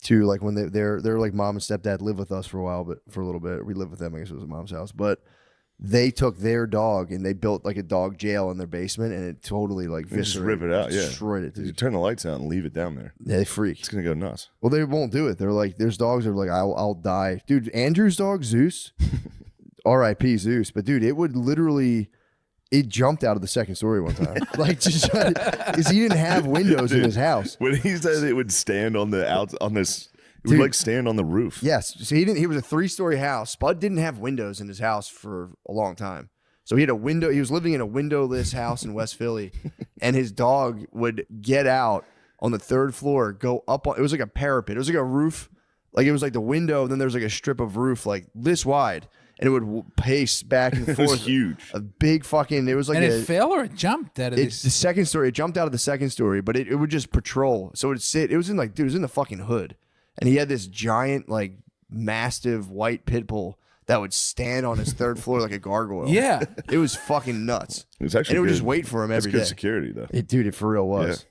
to like when they're like mom and stepdad lived with us for a while, but for a little bit we lived with them. I guess it was mom's house, but they took their dog and they built like a dog jail in their basement, and it totally like Just rip it out. Yeah. destroyed it. You turn the lights out and leave it down there. Yeah, they freak. It's gonna go nuts. Well, they won't do it. They're like, there's dogs that are like, I'll die. Dude, Andrew's dog, Zeus, R.I.P. Zeus. But dude, it would literally, it jumped out of the second story one time. Like, just because he didn't have windows in his house. When he said it would stand on the it would like stand on the roof. Yes. So he was a 3-story house. Spud didn't have windows in his house for a long time. So he had a window. He was living in a windowless house in West Philly, and his dog would get out on the 3rd floor, go up on, it was like a parapet. It was like a roof. Like it was like the window, and then there was like a strip of roof like this wide, and it would pace back and forth. It was huge. A big fucking, it was like And it fell or it jumped out of it's this. the second story. It jumped out of the second story, but it would just patrol. So it would sit, it was in like, dude, it was in the fucking hood. And he had this giant, like, mastiff white pit bull that would stand on his 3rd floor like a gargoyle. Yeah. It was fucking nuts. It was actually and it would good. just wait for him That's every good day. security though. It for real was. Yeah.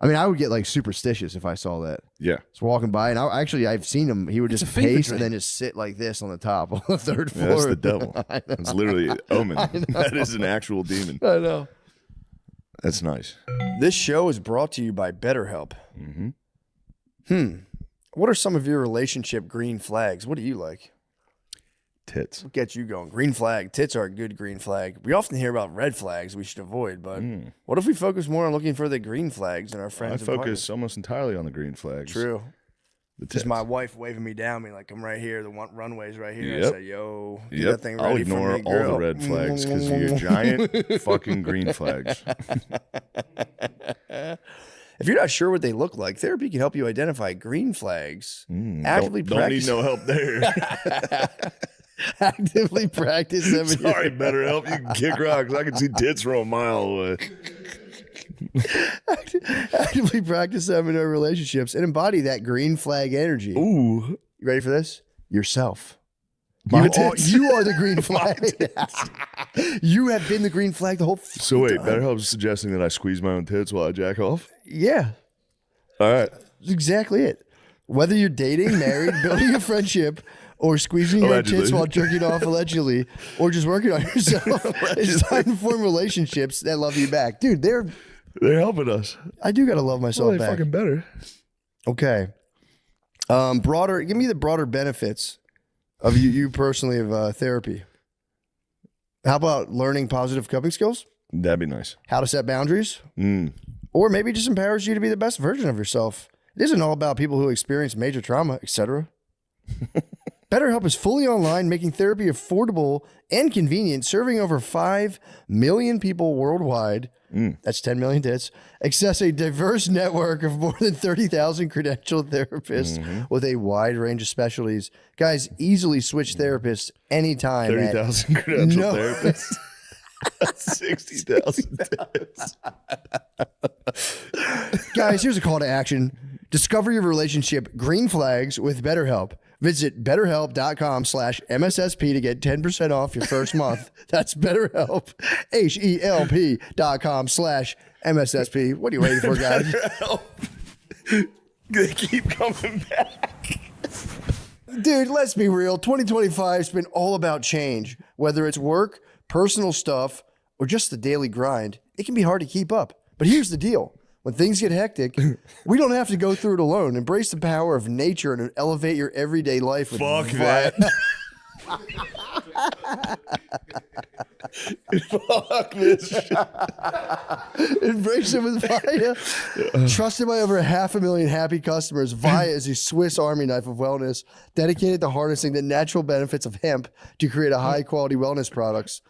I mean, I would get like superstitious if I saw that. Yeah. Just walking by, and I've seen him. He would It's just a fever pace dream. and then just sit like this on the top on the 3rd Yeah, floor. that's the devil. It's literally an omen. That is an actual demon. I know. That's nice. This show is brought to you by BetterHelp. What are some of your relationship green flags? What do you like? Tits. What gets you going? Green flag. Tits are a good green flag. We often hear about red flags we should avoid, but what if we focus more on looking for the green flags in our I friends and focus partners? almost entirely on the green flags. True. The Just tits. my wife waving me down, me like, I'm right here. The runway's right here. I Yep. say, yo, get Yep. that thing I'll ready for ignore me, all girl. the red flags because you're giant fucking green flags. If you're not sure what they look like, therapy can help you identify green flags. Actively Don't need practice. no help there. Actively practice them. in your- Sorry, better help. You can kick rocks. I can see tits from a mile away. Actively practice them in our relationships and embody that green flag energy. Ooh. You ready for this? Yourself. My You tits. are the green flag. You have been the green flag the whole. So wait, BetterHelp's suggesting that I squeeze my own tits while I jack off? Yeah, All right. that's exactly it. Whether you're dating, married, building a friendship, or squeezing your Allegedly. tits while jerking off allegedly, or just working on yourself, it's time to form relationships that love you back, dude. They're helping us. I do gotta love myself Well, they back. fucking better. Okay. Broader. Give me the broader benefits of you personally of therapy. How about learning positive coping skills? That'd be nice. How to set boundaries? Or maybe just empowers you to be the best version of yourself. It isn't all about people who experience major trauma, etc. BetterHelp is fully online, making therapy affordable and convenient, serving over 5 million people worldwide. That's 10 million tits. Access a diverse network of more than 30,000 credentialed therapists with a wide range of specialties. Guys, easily switch therapists anytime. 30,000 credential No. therapists. 60,000 tits. Guys, here's a call to action. Discover your relationship green flags with BetterHelp. Visit betterhelp.com/MSSP to get 10% off your first month. That's BetterHelp, HELP.com/MSSP. What are you waiting for, guys? They keep coming back. Dude, let's be real. 2025's been all about change. Whether it's work, personal stuff, or just the daily grind, it can be hard to keep up. But here's the deal. When things get hectic, we don't have to go through it alone. Embrace the power of nature and elevate your everyday life with Fuck that. Fuck this shit. Embrace it with Via. Trusted by over 500,000 happy customers, Via is a Swiss Army knife of wellness dedicated to harnessing the natural benefits of hemp to create a high-quality wellness products.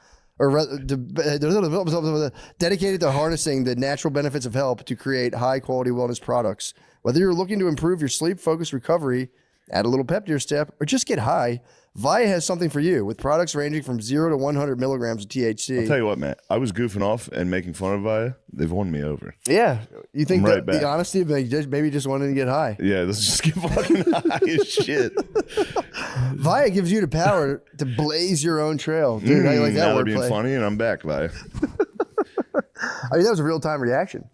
Dedicated to harnessing the natural benefits of hemp to create high-quality wellness products. Whether you're looking to improve your sleep, focus, recovery, add a little pep to your step, or just get high, Via has something for you with products ranging from 0 to 100 milligrams of THC. I'll tell you what, Matt. I was goofing off and making fun of Via. They've won me over. Yeah. You think Right that back. the honesty of maybe just wanting to get high. Yeah, let's just get fucking high as shit. Via gives you the power to blaze your own trail. Dude, how you like that now they're being wordplay? funny, and I'm back, Via. I mean, that was a real-time reaction.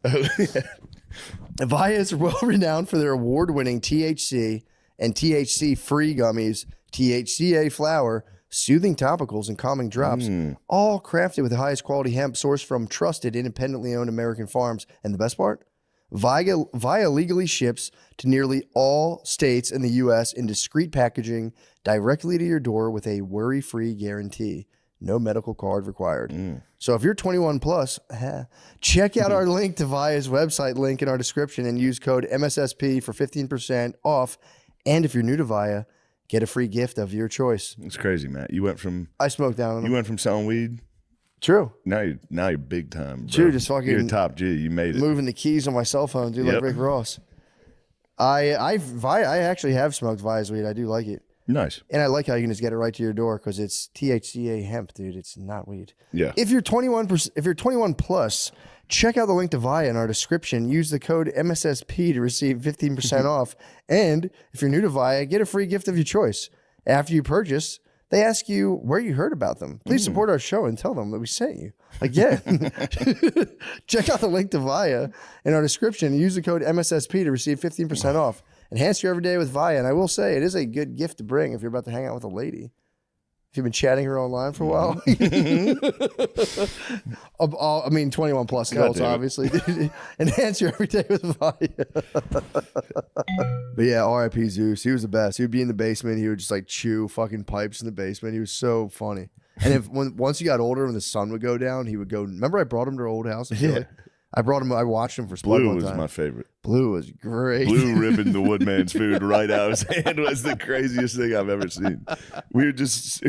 Via is well renowned for their award-winning THC and THC-free gummies, THCA flower, soothing topicals, and calming drops, all crafted with the highest quality hemp sourced from trusted, independently owned American farms. And the best part? Via legally ships to nearly all states in the U.S. in discreet packaging directly to your door with a worry-free guarantee. No medical card required. So if you're 21 plus, check out our link to Via's website link in our description and use code MSSP for 15% off. And if you're new to Via, get a free gift of your choice. It's crazy, Matt. You went from I smoked down on them. selling weed. True. Now you're big time, bro. True, just fucking You're top G. You made it. Moving the keys on my cell phone, dude, like Yep. Rick Ross. I actually have smoked Via's weed. I do like it. Nice. And I like how you can just get it right to your door because it's THCA hemp, dude. It's not weed. Yeah. If you're 21 plus, check out the link to Via in our description. Use the code MSSP to receive 15% off. And if you're new to Via, get a free gift of your choice. After you purchase, they ask you where you heard about them. Please support our show and tell them that we sent you. Like, yeah. Check out the link to Via in our description and use the code MSSP to receive 15% off. Enhance your everyday with Via. And I will say, it is a good gift to bring if you're about to hang out with a lady. If you've been chatting her online for a while. I mean, 21 plus adults, damn it. obviously. Enhance your everyday with Via. But yeah, R.I.P. Zeus. He was the best. He would be in the basement. He would just like chew fucking pipes in the basement. He was so funny. And once he got older and the sun would go down, he would go. Remember, I brought him to our old house in Philly? I brought him. I watched him for Spud Blue one was time. my favorite. Blue was great. Blue ripping the woodman's food right out of his hand was the craziest thing I've ever seen. We were just.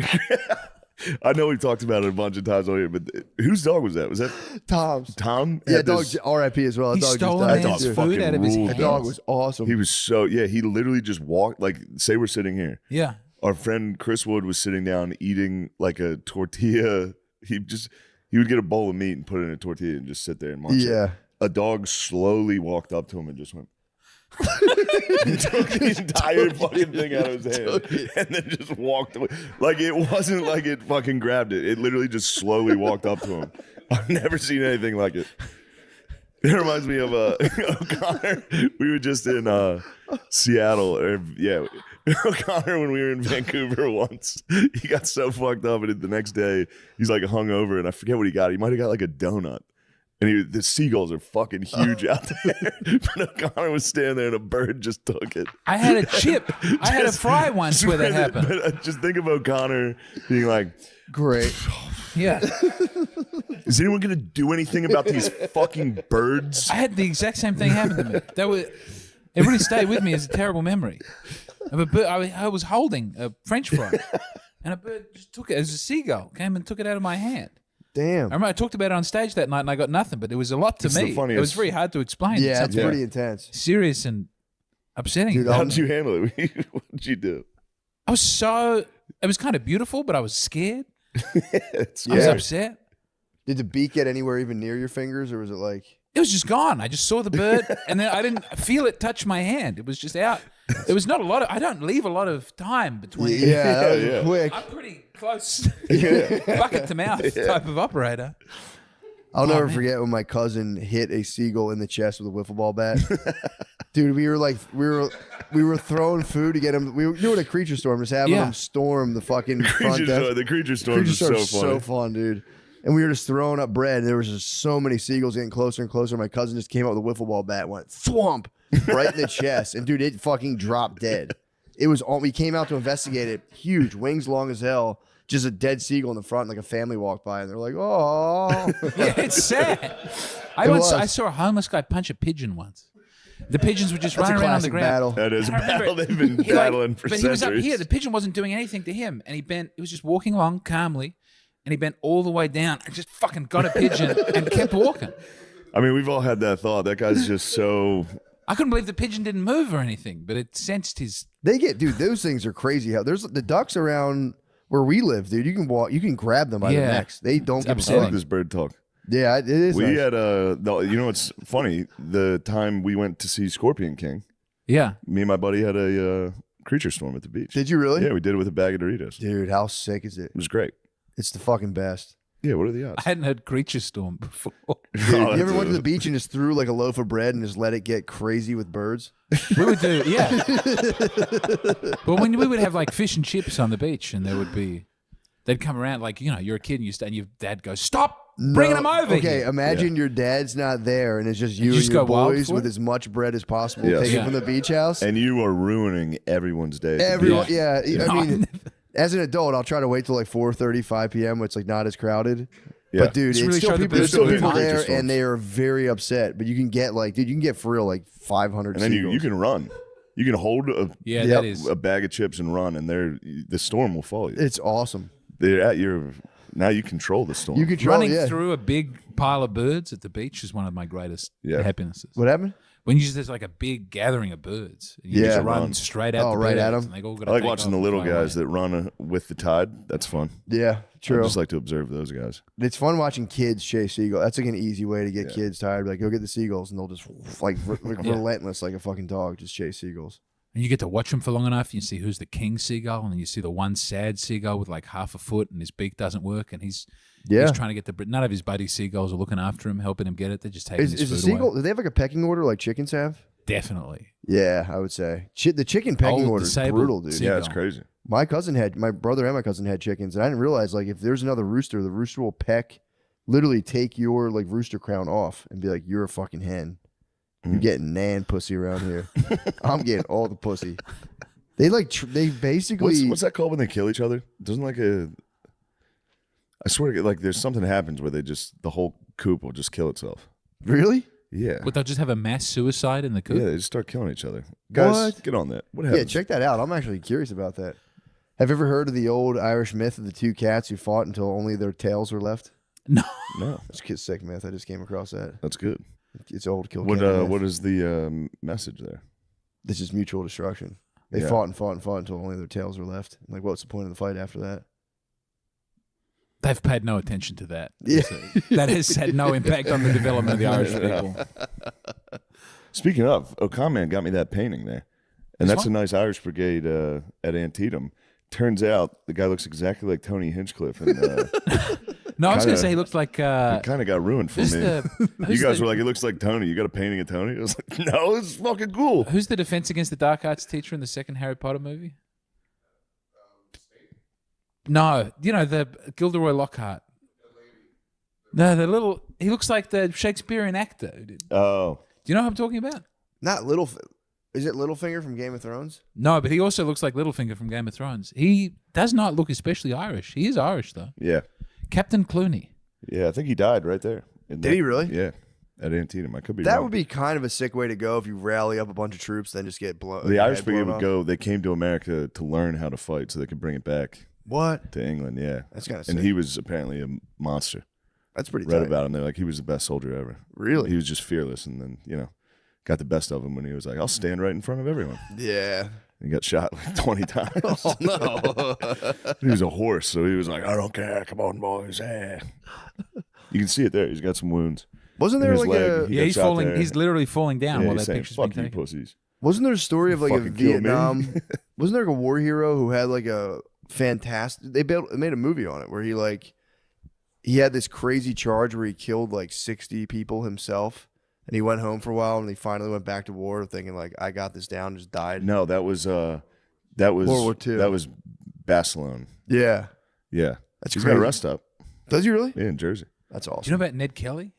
I know we talked about it a bunch of times on here, but whose dog was that? Was that Tom's. Tom? Yeah, Had dog. this- R.I.P. as well. He That dog stole just a died. man's too. food out of his ruled. The hands. dog was awesome. He was so he literally just walked like say we're sitting here. Yeah. Our friend Chris Wood was sitting down eating like a tortilla. He would get a bowl of meat and put it in a tortilla and just sit there and munch it. Yeah. A dog slowly walked up to him and just went and took the entire fucking thing out of his hand and then just walked away. Like it wasn't like it fucking grabbed it. It literally just slowly walked up to him. I've never seen anything like it. It reminds me of O'Connor. We were just in Seattle, O'Connor when we were in Vancouver once. He got so fucked up, and the next day he's like hungover, and I forget what he got. He might have got like a donut. And the seagulls are fucking huge out there. But O'Connor was standing there, and a bird just took it. I had a chip. I had a fry once where that happened. But just think of O'Connor being like, Great. Yeah. "Is anyone gonna do anything about these fucking birds?" I had the exact same thing happen to me. It really stayed with me as a terrible memory. Of a bird, I was holding a French fry, and a bird just took it as a seagull came and took it out of my hand. Damn. I remember I talked about it on stage that night, and I got nothing. But it was a lot to It's the me. It funniest- was very hard to explain. Yeah, Something it's pretty intense. serious and upsetting. Dude, How did you handle it? What did you do? I was so. It was kind of beautiful, but I was scared. It's I was Yeah. upset. Did the beak get anywhere even near your fingers, or was it like? It was just gone. I just saw the bird, and then I didn't feel it touch my hand. It was just out. There was not a lot of. I don't leave a lot of time between. Yeah, that was yeah. quick. I'm pretty close, bucket to mouth type of operator. I'll never man. forget when my cousin hit a seagull in the chest with a wiffle ball bat. Dude, we were throwing food to get him. We were doing a creature storm, just having Yeah. him storm the fucking front desk. The creature storms Creature is so storm's funny. so fun, dude. And we were just throwing up bread. And there was just so many seagulls getting closer and closer. My cousin just came out with a wiffle ball bat, and went thwomp right in the chest, and dude, it fucking dropped dead. It was all. We came out to investigate it. Huge, wings long as hell. Just a dead seagull in the front. Like a family walked by, and they're like, "Oh, Yeah, it's sad. I saw a homeless guy punch a pigeon once. The pigeons were just That's a running around on the classic ground. battle." That is a And I remember battle they've been he, like, battling for but centuries. he was up here. The pigeon wasn't doing anything to him, and he bent. He was just walking along calmly, and he bent all the way down and just fucking got a pigeon and kept walking. I mean, we've all had that thought. That guy's just so. I couldn't believe the pigeon didn't move or anything, but it sensed his. They get, dude. Those things are crazy. How there's the ducks around where we live, dude. You can walk. You can grab them by the Yeah. necks. They don't give a I like fuck. this bird talk. Yeah, it is. We nice. had you know what's funny? The time we went to see Scorpion King, Yeah. me and my buddy had a creature storm at the beach. Did you really? Yeah, we did it with a bag of Doritos. Dude, how sick is it? It was great. It's the fucking best. Yeah, what are the odds? I hadn't heard Creature Storm before. Dude, you ever went to the beach and just threw like a loaf of bread and just let it get crazy with birds? We would do, yeah. But when we would have like fish and chips on the beach, and they'd come around like, you know, you're a kid and your dad goes, "Stop bringing them over Okay, here." imagine your dad's not there and it's just you just and your go wild boys for with it? as much bread as possible. Yes. Take it Yeah. from the beach house. And you are ruining everyone's day. at the Everyone, beach. yeah. I No, mean, as an adult, I'll try to wait till like 4:30, 5 p.m. when it's like not as crowded. Yeah. But dude, It's it's really still showed the people, there's best still of people creature there, storms. and they are very upset. But you can get like, dude, you can get for real like 500. And then you seagulls. can run. You can hold Yeah, Yep. that is. a bag of chips and run, and the storm will follow you. It's awesome. They're at your now. You control the storm. You control. Running Yeah. through a big pile of birds at the beach is one of my greatest Yeah. happinesses. What happened? When there's like a big gathering of birds, and you Yeah. just run Run. straight at Oh, the right at birds, 'em. and they all I gotta like take watching off the and little fly guys away. that run with the tide. That's fun. Yeah, I true. just like to observe those guys. It's fun watching kids chase seagulls. That's like an easy way to get kids tired. Like, go get the seagulls, and they'll just like relentless, like a fucking dog, just chase seagulls. And you get to watch them for long enough, you see who's the king seagull, and then you see the one sad seagull with like half a foot, and his beak doesn't work, and he's trying to get none of his buddy seagulls are looking after him, helping him get it. They're just taking his Is a food seagull? away. Do they have like a pecking order like chickens have? Definitely. Yeah, I would say the chicken pecking Old order is disabled brutal, dude. seagull. Yeah, it's crazy. My brother and my cousin had chickens, and I didn't realize like if there's another rooster, the rooster will peck, literally take your like rooster crown off and be like, "You're a fucking hen. You're getting nan pussy around here. I'm getting all the pussy." They they basically What's that called when they kill each other? Doesn't I swear to God, like there's something happens where the whole coop will just kill itself. really. Yeah. But they'll just have a mass suicide in the coop. Yeah, they just start killing each other. Guys, What? get on that. What Yeah, happens? check that out. I'm actually curious about that. Have you ever heard of the old Irish myth of the two cats who fought until only their tails were left? No. No, It's a sick myth. I just came across that. that's good. It's old kill. What myth. what is the message there? This is mutual destruction. They Yeah. fought and fought and fought until only their tails were left. Like, what's the point of the fight after that? They've paid no attention to that. Yeah. That has had no impact on the development of the Irish people. Speaking of, O'Conman got me that painting there, and This that's one? a nice Irish Brigade at Antietam. Turns out the guy looks exactly like Tony Hinchcliffe, and No, I was going Kinda- to say he looked like. it kind of got ruined for me. Who's the? You Who's guys the, were like, it looks like Tony. You got a painting of Tony? I was like, no, it's fucking cool. Who's the Defense Against the Dark Arts teacher in the second Harry Potter movie? No, you know the Gilderoy Lockhart. No, the little. He looks like the Shakespearean actor. Do Oh, you know who I'm talking about? Not little. Is it Littlefinger from Game of Thrones? No, but he also looks like Littlefinger from Game of Thrones. He does not look especially Irish. He is Irish though. yeah. Captain Clooney. Yeah, I think he died right there. Did he really? Yeah, at Antietam. I could be That wrong. would be kind of a sick way to go if you rally up a bunch of troops, then just get blown. The Irish head Brigade blown would off. go. They came to America to learn how to fight so they could bring it back What? to England. Yeah, That's kind of and sick. he was apparently a monster. That's pretty Read tight. about him. They're like he was the best soldier ever. Really? He was just fearless, and then got the best of him when he was like, "I'll stand right in front of everyone." Yeah. He got shot like 20 times. Oh no. He was a horse, so he was like, "I don't care. Come on, boys." You can see it there. He's got some wounds. Wasn't in there his like leg. a He Yeah, got he's shot falling. there. He's literally falling down Yeah, while he's that saying, picture's being "Fuck you, taken. pussies." Wasn't there a story of like a Fucking kill me. Vietnam? Wasn't there like a war hero who had like a fantastic? They made a movie on it where he had this crazy charge where he killed like 60 people himself, and he went home for a while, and he finally went back to war, thinking like, "I got this down." Just died. No, that was World War II. That was Barcelona. Yeah, Yeah, That's he's crazy. got a rest stop. does he really? Yeah, in Jersey. That's Do you know awesome. about Ned Kelly?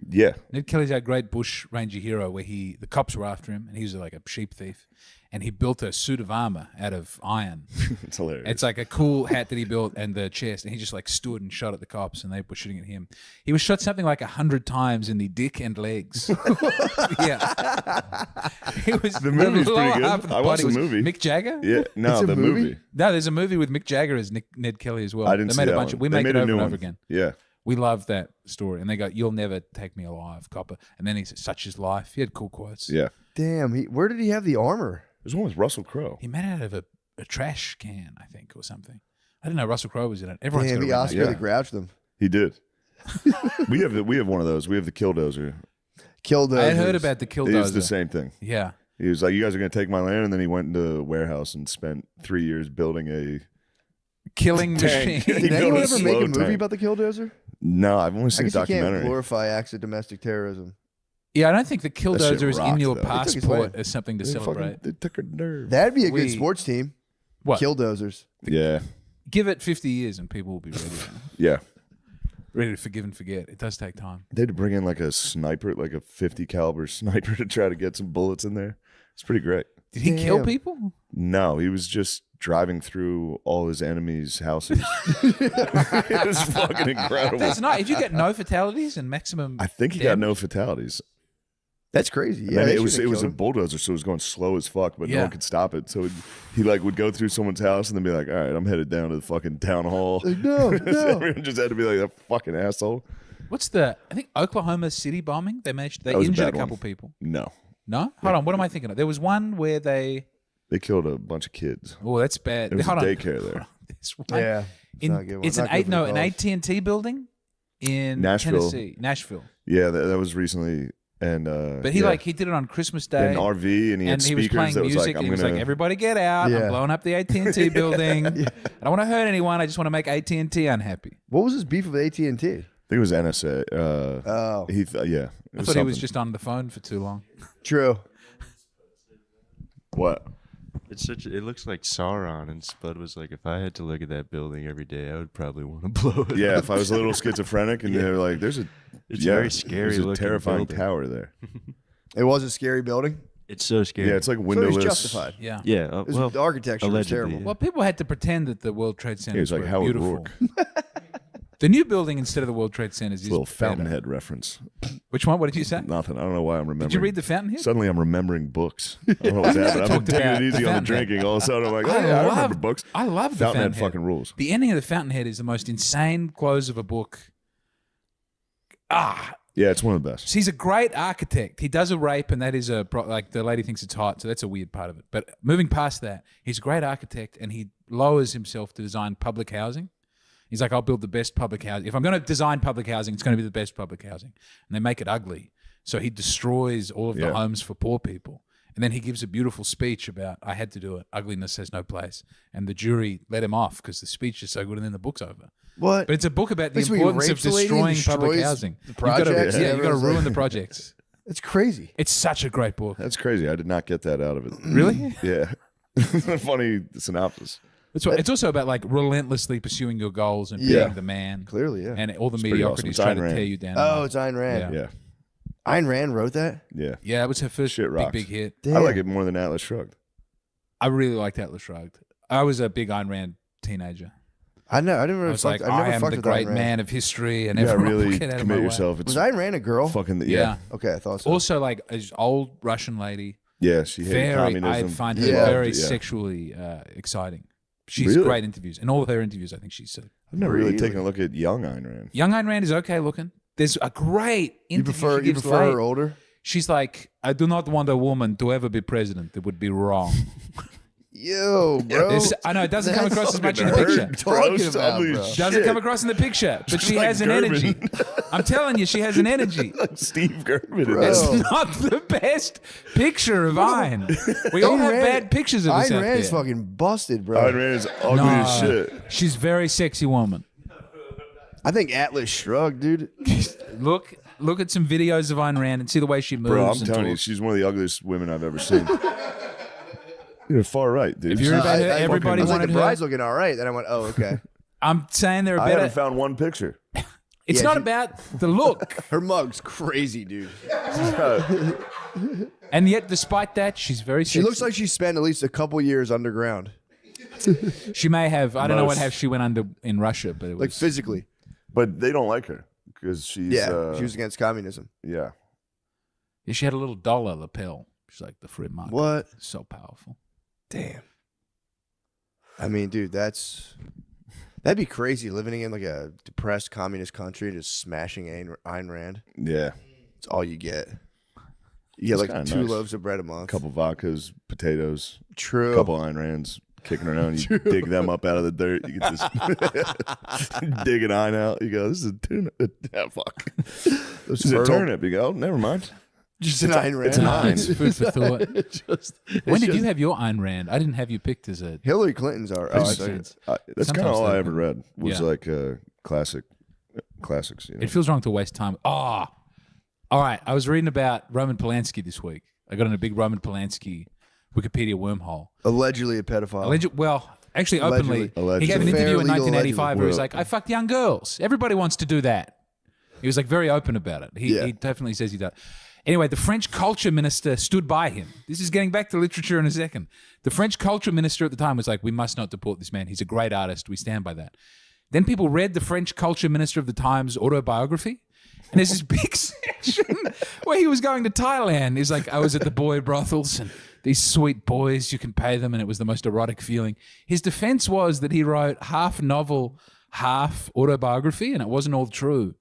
Yeah, Ned Kelly's our great bush ranger hero where the cops were after him and he was like a sheep thief. and he built a suit of armor out of iron. It's hilarious. It's like a cool hat that he built and the chest, and he just like stood and shot at the cops, and they were shooting at him. He was shot something like 100 times in the dick and legs. Yeah, he was The movie's lower pretty good. half of the I watched body the was movie. Mick Jagger. yeah, no, It's a the movie. No, there's a movie with Mick Jagger as Ned Kelly as well. I didn't they see made that a bunch one. of. We They make made it a over new and one. over again. Yeah. We love that story, and they go, "You'll never take me alive, copper." And then he said, "Such is life." He had cool quotes. Yeah. Damn, where did he have the armor? There's one with Russell Crowe. He made it out of a trash can, I think, or something. I didn't know Russell Crowe was in it. Everyone's Damn, got he a Oscar Yeah. the Grouch them. He did. we have one of those. We have the Killdozer. Killed I had heard about the It's Killdozer. the same thing. Yeah. He was like, "You guys are going to take my land," and then he went into a warehouse and spent 3 years building a Killing Tank. machine. He Did built anyone a ever make slow a movie tank. about the Killdozer? No, I've only I seen a guess you can't documentary. glorify acts of domestic terrorism. Yeah, I don't think the shit Killdozer is in rocked, your though. They took his passport land. as something to celebrate. They took her nerve. That'd be a good We- sports team. What? Killdozers. Yeah, Give it 50 years and people will be yeah. ready to forgive and forget. It does take time. They had to bring in like a sniper, like a 50 caliber sniper, to try to get some bullets in there. It's pretty great. Did he kill Damn. people? No, he was just driving through all his enemies' houses. It was fucking incredible. That's not. If you get no fatalities and maximum, I think he got no fatalities. That's crazy. And Yeah, then they it was should've a killed him. bulldozer, so it was going slow as fuck, but no Yeah. one could stop it. So he like would go through someone's house and then be like, "All right, I'm headed down to the fucking town hall." Like, no, no. Everyone just had to be like, "That fucking asshole." What's the? I think Oklahoma City bombing. They managed. They That was a injured a bad one. couple people. No, No, hold on. What am I thinking of? There was one where they. they killed a bunch of kids. Oh, that's bad. It was Hold a on. daycare there. This one. Yeah. In, not a good one. it's Not good for the an cause. AT&T building in Nashville. Tennessee, Nashville. Yeah, that was recently, and But he yeah. he did it on Christmas He had Day. an RV and he had and he was speakers playing that was music. like, and "I'm he was gonna." like, "Everybody get out! Yeah. I'm blowing up the AT&T building. I don't want to hurt anyone. I just want to make AT&T unhappy." What was his beef with AT&T? I think it was NSA. Oh, Yeah, it I thought he was something. just on the phone for too long. true. What? It looks like Sauron, and Spud was like, if I had to look at that building every day, I would probably want to blow it. Yeah, up. if I was a little schizophrenic and they were like, "There's a It's very scary there's a looking terrifying building. tower there." It was a scary building. It's so scary. Yeah, it's like So windowless. he's justified. Yeah. yeah. It was, Well, the architecture was allegedly, terrible. yeah. Well, people had to pretend that the World Trade Yeah, Centers it's like were Howard beautiful. Rourke. The new building instead of the World Trade Centers is Little better. Fountainhead reference. Which one? What did you say? Nothing. I don't know why I'm remembering. Did you read the Fountainhead? Suddenly I'm remembering books. I don't know what's happening. I've been talked about taking it easy the on the Fountainhead. drinking. All of a sudden I'm like, "Oh I yeah, I love- remember books." I love the Fountainhead Fountainhead. fucking rules. The ending of the Fountainhead is the most insane close of a book. Yeah, it's one of the best. He's a great architect. He does a rape, and that is like the lady thinks it's hot, so that's a weird part of it. But moving past that, he's a great architect, and he lowers himself to design public housing. He's like, "I'll build the best public housing. If I'm going to design public housing, it's going to be the best public housing." And they make it ugly, so he destroys all of the Yeah. homes for poor people. And then he gives a beautiful speech about, "I had to do it. Ugliness has no place." And the jury let him off because the speech is so good, and then the book's over. What? But it's a book about the Basically, importance of rapes the lady and destroying public destroys housing. the You've gotta- projects and yeah, you got to everyone's ruin like- the projects. It's crazy. It's such a great book. That's crazy. I did not get that out of it. Really? Yeah. Funny synopsis. It's also about like relentlessly pursuing your goals and Yeah. being the man. Clearly, yeah. And all the pretty mediocrities awesome. It's try Ayn to Rand. tear you down. Oh, it's Ayn Rand. Yeah. Yeah. Ayn Rand wrote that? Yeah. Yeah, that was her first Shit rocks. big hit. Damn. I like it more than Atlas Shrugged. I really liked Atlas Shrugged. I was a big Ayn Rand teenager. I know. I didn't I really was fuck, like, I never I am fucked the with great Ayn Rand. man of history, and Yeah, everyone really will get out of my commit way. yourself. It's Was Ayn Rand a girl? fucking Yeah. Okay, I thought so. Also, like an old Russian lady. Yeah, she hated Very, I communism. find her Yeah. very Yeah. sexually exciting. She's Really? great interviews. In all of her interviews, I think she's I've never really Really? taken a look at young Ayn Rand. young. Ayn Rand is okay looking. There's a great you interview prefer she you gives prefer late. her older? She's like, "I do not want a woman to ever be president. It would be wrong." Yo, bro. I know it doesn't come That's across as much in the fucking picture. hurt. Talking Bro, about, holy bro. shit. Doesn't come across in the picture, but she like has an German. energy. I'm telling you, she has an energy. Steve German. in Bro. this. It's not the best picture of Ayn. We all Ayn have Rand- bad pictures of us Ayn out Rand is there. fucking busted, bro. Ayn Rand is ugly as shit. She's a very sexy woman. I think Atlas Shrugged, dude. Look at some videos of Ayn Rand and see the way she moves. Bro, I'm and telling you, talks. she's one of the ugliest women I've ever seen. You're far right, dude. If you're about her, everybody I was like, wanted the her. bride's looking all right. Then I went, oh, okay. I'm saying they're I better. haven't found one picture. It's Yeah, not she- about the look. Her mug's crazy, dude. And yet, despite that, she's very sexy. She looks like she spent at least a couple years underground, She may have. I don't know what Most. have she went under in Russia, but it was like physically. But they don't like her because she's She was against communism. yeah. Yeah, she had a little dollar lapel. She's like the free market. What? So powerful. Damn. I mean, dude, that'd be crazy living in like a depressed communist country and just smashing Ayn Rand. Yeah. It's all you get. You get It's like kinda 2 nice. loaves of bread a month. A couple vodkas, potatoes, True. a couple Ayn Rands kicking around. You dig them up out of the dirt. You get this dig an Ayn out. You go, this is a turnip. Yeah, fuck. This is a turnip. You go, oh, never mind. Just an Ayn Rand. It's an It's Ayn. food for thought. When did you have your Ayn Rand? I didn't have you picked as a. Hillary Clinton's are. Oh, I Makes thought- sense. That's kind Sometimes of all I they're ever good. read was Yeah. like classics. You know? It feels wrong to waste time. All right. I was reading about Roman Polanski this week. I got in a big Roman Polanski Wikipedia wormhole. allegedly a pedophile. Actually, openly. Allegedly. He gave an Fair interview in legal 1985 where he's allegedly. like, I fucked young girls. Everybody wants to do that. He was like very open about it. Yeah. He definitely says he does. Anyway, the French culture minister stood by him. This is getting back to literature in a second. The French culture minister at the time was like, we must not deport this man. He's a great artist. We stand by that. Then people read the French culture minister of the time's autobiography. And there's this big section where he was going to Thailand. He's like, I was at the boy brothels and these sweet boys, you can pay them. And it was the most erotic feeling. His defense was that he wrote half novel, half autobiography, and it wasn't all true.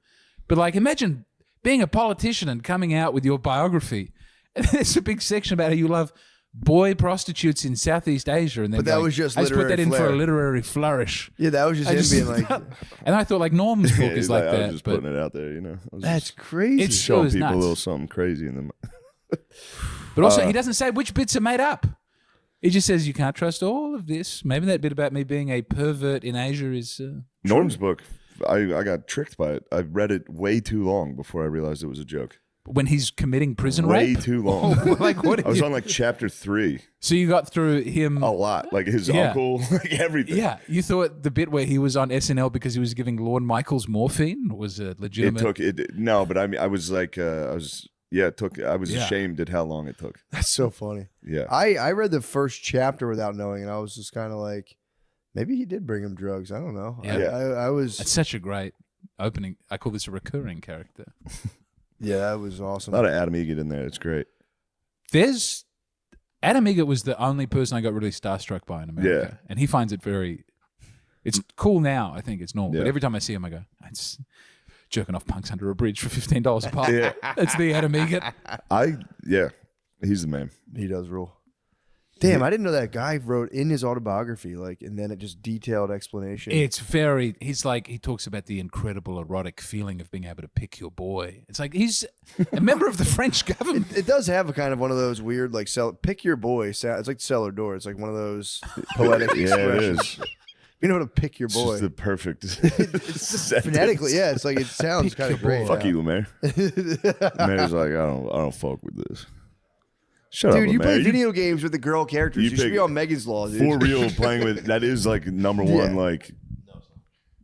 But like, imagine being a politician and coming out with your biography. And there's a big section about how you love boy prostitutes in Southeast Asia. And then But that was just I just put that literary in for a flair. literary flourish. Yeah, that was just I him just- being like, And I thought like Norm's book He's is like I that. was just but putting it out there, you know. I was that's just crazy. It's- showing was people nuts. a little something crazy in them. But also, he doesn't say which bits are made up. He just says you can't trust all of this. Maybe that bit about me being a pervert in Asia is. Norm's book, I got tricked by it. I read it way too long before I realized it was a joke. When he's committing prison Way rape. too long. Like what? I was on like chapter 3. So you got through him. A lot. Like his Yeah. uncle, like everything. Yeah, you thought the bit where he was on SNL because he was giving Lorne Michaels morphine was a It legitimate. took it. No, but I mean, I was like, I was Yeah. ashamed at how long it took. That's so funny. Yeah. I read the first chapter without knowing, and I was just kind of like, maybe he did bring him drugs. I don't know. Yeah. I was. It's such a great opening. I call this a recurring character. Yeah, that was awesome. A lot of Adam Egget in there. It's great. There's Adam Egget was the only person I got really starstruck by in America, and he finds it very. It's cool now. I think it's normal, but Yeah. every time I see him, I go, it's jerking off punks under a bridge for $15 a pop. Yeah. That's the Adam Egget. He's the man. He does rule. Damn, I didn't know that guy wrote in his autobiography, like, and then it just detailed explanation. It's very. He's like he talks about the incredible erotic feeling of being able to pick your boy. It's like he's a member of the French government. It does have a kind of one of those weird, like, pick your boy sound. It's like cellar door. It's like one of those poetic Yeah, it expressions. is. You know how to pick your It's boy. just the perfect Phonetically, yeah, it's like it sounds Pick kind your of great. boy. Fuck you, Lemaire. Lemaire's like, I don't fuck with this. Shut Dude, up, you Lemaire. play video games with the girl characters. you You should pick- be on Megan's Law, dude. For real, playing with that is like number one, Yeah. like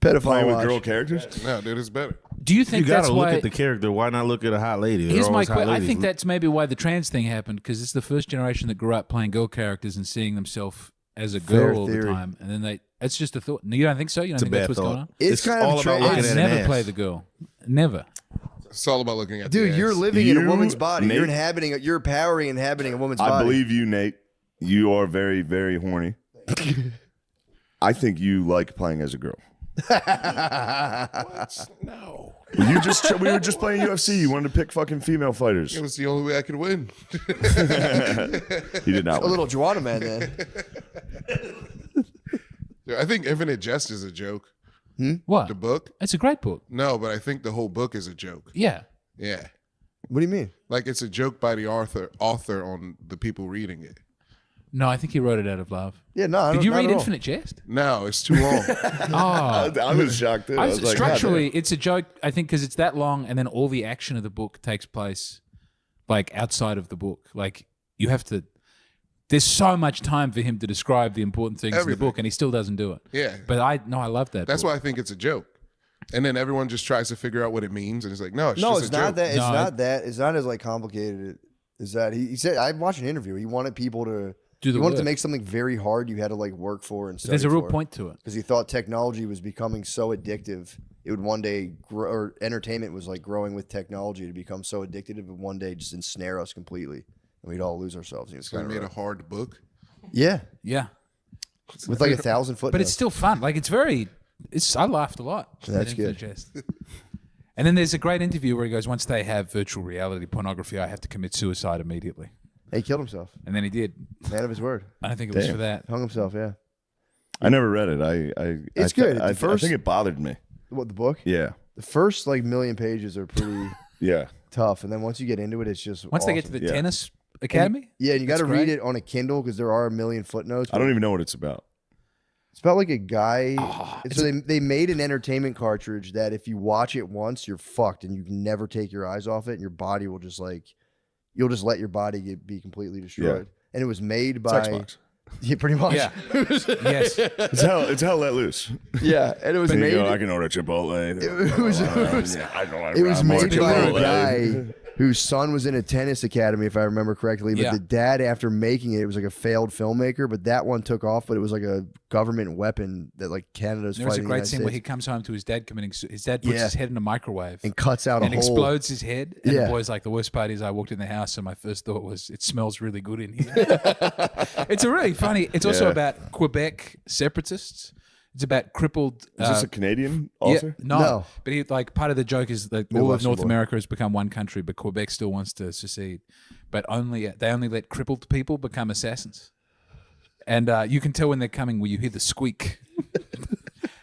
Pedophile playing with watch. girl characters. No, dude, it's better. Do you You think gotta that's look why? at the character. Why not look at a hot lady? They're Here's my always hot question. I ladies. think that's maybe why the trans thing happened because it's the first generation that grew up playing girl characters and seeing themselves as a Fair girl all the theory. time, and then it's just a thought. No, you don't think so? You don't It's a think that's bad what's thought. going on? It's kind of all about tra- looking I'd at an never ass. play the girl. Never. It's all about looking at Dude, the you're ass. living in a You, woman's body. Nate- You're empowering and inhabiting a woman's body. I believe you, Nate. You are very, very horny. I think you like playing as a girl. No. Well, we were just playing UFC. You wanted to pick fucking female fighters. It was the only way I could win. He did not a win. little Joanna man then. Dude, I think Infinite Jest is a joke. What? The book? It's a great book. No, but I think the whole book is a joke. Yeah. Yeah. What do you mean? Like it's a joke by the author on the people reading it. No, I think he wrote it out of love. Yeah, no. I Did don't- you not read at all. Infinite Jest? No, it's too long. Oh. I was shocked too. I was like, structurally, it's a joke, I think, because it's that long, and then all the action of the book takes place like outside of the book. Like you have to. There's so much time for him to describe the important things in the Everything. book, and he still doesn't do it. Yeah. But I love that. That's book. why I think it's a joke. And then everyone just tries to figure out what it means, and it's like, no, it's No, just it's a not joke. that. It's No, not that. It's not as like complicated is that he said, I watched an interview. He wanted people to Do the he wanted to work. make something very hard you had to like work for and study There's a real for. point to it. Because he thought technology was becoming so addictive, it would one day grow, or entertainment was like growing with technology to become so addictive, it would one day just ensnare us completely, and we'd all lose ourselves. He was So they kinda made a right. hard book. Yeah, Yeah, with like 1,000 footnotes. but it's still fun. Like I laughed a lot. That's at good. Infinite Jest. And then there's a great interview where he goes, once they have virtual reality pornography, I have to commit suicide immediately. He killed himself. And then he did. Man of his word. I don't think it was Damn. for that. Hung himself. Yeah. I never read it. It's good. I The first- think it bothered me. What, the book? Yeah. The first like million pages are pretty Yeah. tough, and then once you get into it, it's just Once they get awesome. to the Yeah. tennis academy, Yeah, and you got to That's read great. it on a Kindle because there are a million footnotes. I don't even know what it's about. It's about like a guy. Oh, so they made an entertainment cartridge that if you watch it once, you're fucked, and you can never take your eyes off it, and your body will just like, you'll just let your body be completely destroyed. And it was made It's by Xbox. yeah, pretty much. Yeah. yes. It's hell let loose. Yeah, and it was Then you made. go, I can order Chipotle. It was made by a Chipotle. guy whose son was in a tennis academy, if I remember correctly. But Yeah. the dad, after making it, was like a failed filmmaker. But that one took off. But it was like a government weapon that like Canada's There was a fighting the great United scene where States. he comes home to his dad committing. His dad puts Yeah. his head in a microwave And cuts out and a hole. explodes his head. And Yeah. the boy's like, the worst part is I walked in the house and my first thought was, it smells really good in here. It's a really funny. It's also Yeah. about Quebec separatists. It's about crippled. Is this a Canadian yeah, author? no, but he, like part of the joke is that all of Midwestern North boy. America has become one country, but Quebec still wants to secede. But they only let crippled people become assassins, and you can tell when they're coming when you hear the squeak.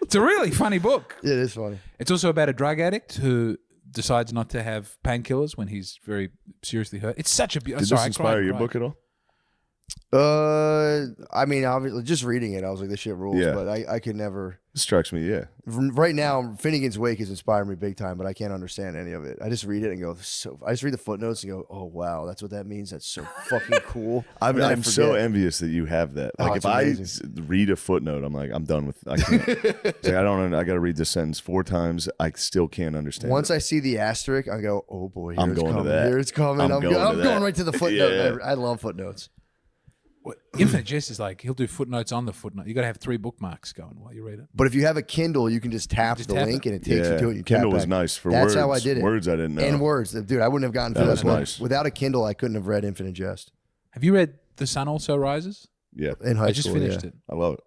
It's a really funny book. Yeah, it is funny. It's also about a drug addict who decides not to have painkillers when he's very seriously hurt. It's such a Did this inspire your book at all? I mean, obviously, just reading it, I was like, this shit rules. Yeah. But I could never. It strikes me, yeah. Right now, Finnegan's Wake has inspired me big time, but I can't understand any of it. I just read it and go, I just read the footnotes and go, oh wow, that's what that means. That's so fucking cool. And then I I'm so forget. envious that you have that. Like, it's if I amazing. read a footnote, I'm like, I'm done with. I can't. It's like, I got to read this sentence 4 times. I still can't understand. Once it. I see the asterisk, I go, oh boy, here I'm it's going to coming. that. Here it's coming. I'm I'm going to going that. right to the footnote. Yeah. I love footnotes. Infinite Jest is like he'll do footnotes on the footnote. You got to have 3 bookmarks going while you read it. But if you have a Kindle, you can just tap Just the tap link it. and it takes you to it. And you Kindle tap was back. nice for That's words. how I did it. Words I didn't know. And words. Dude, I wouldn't have gotten through That was that. nice. Without a Kindle, I couldn't have read Infinite Jest. Have you read The Sun Also Rises? Yeah, In high I just school, finished yeah. it. I love it.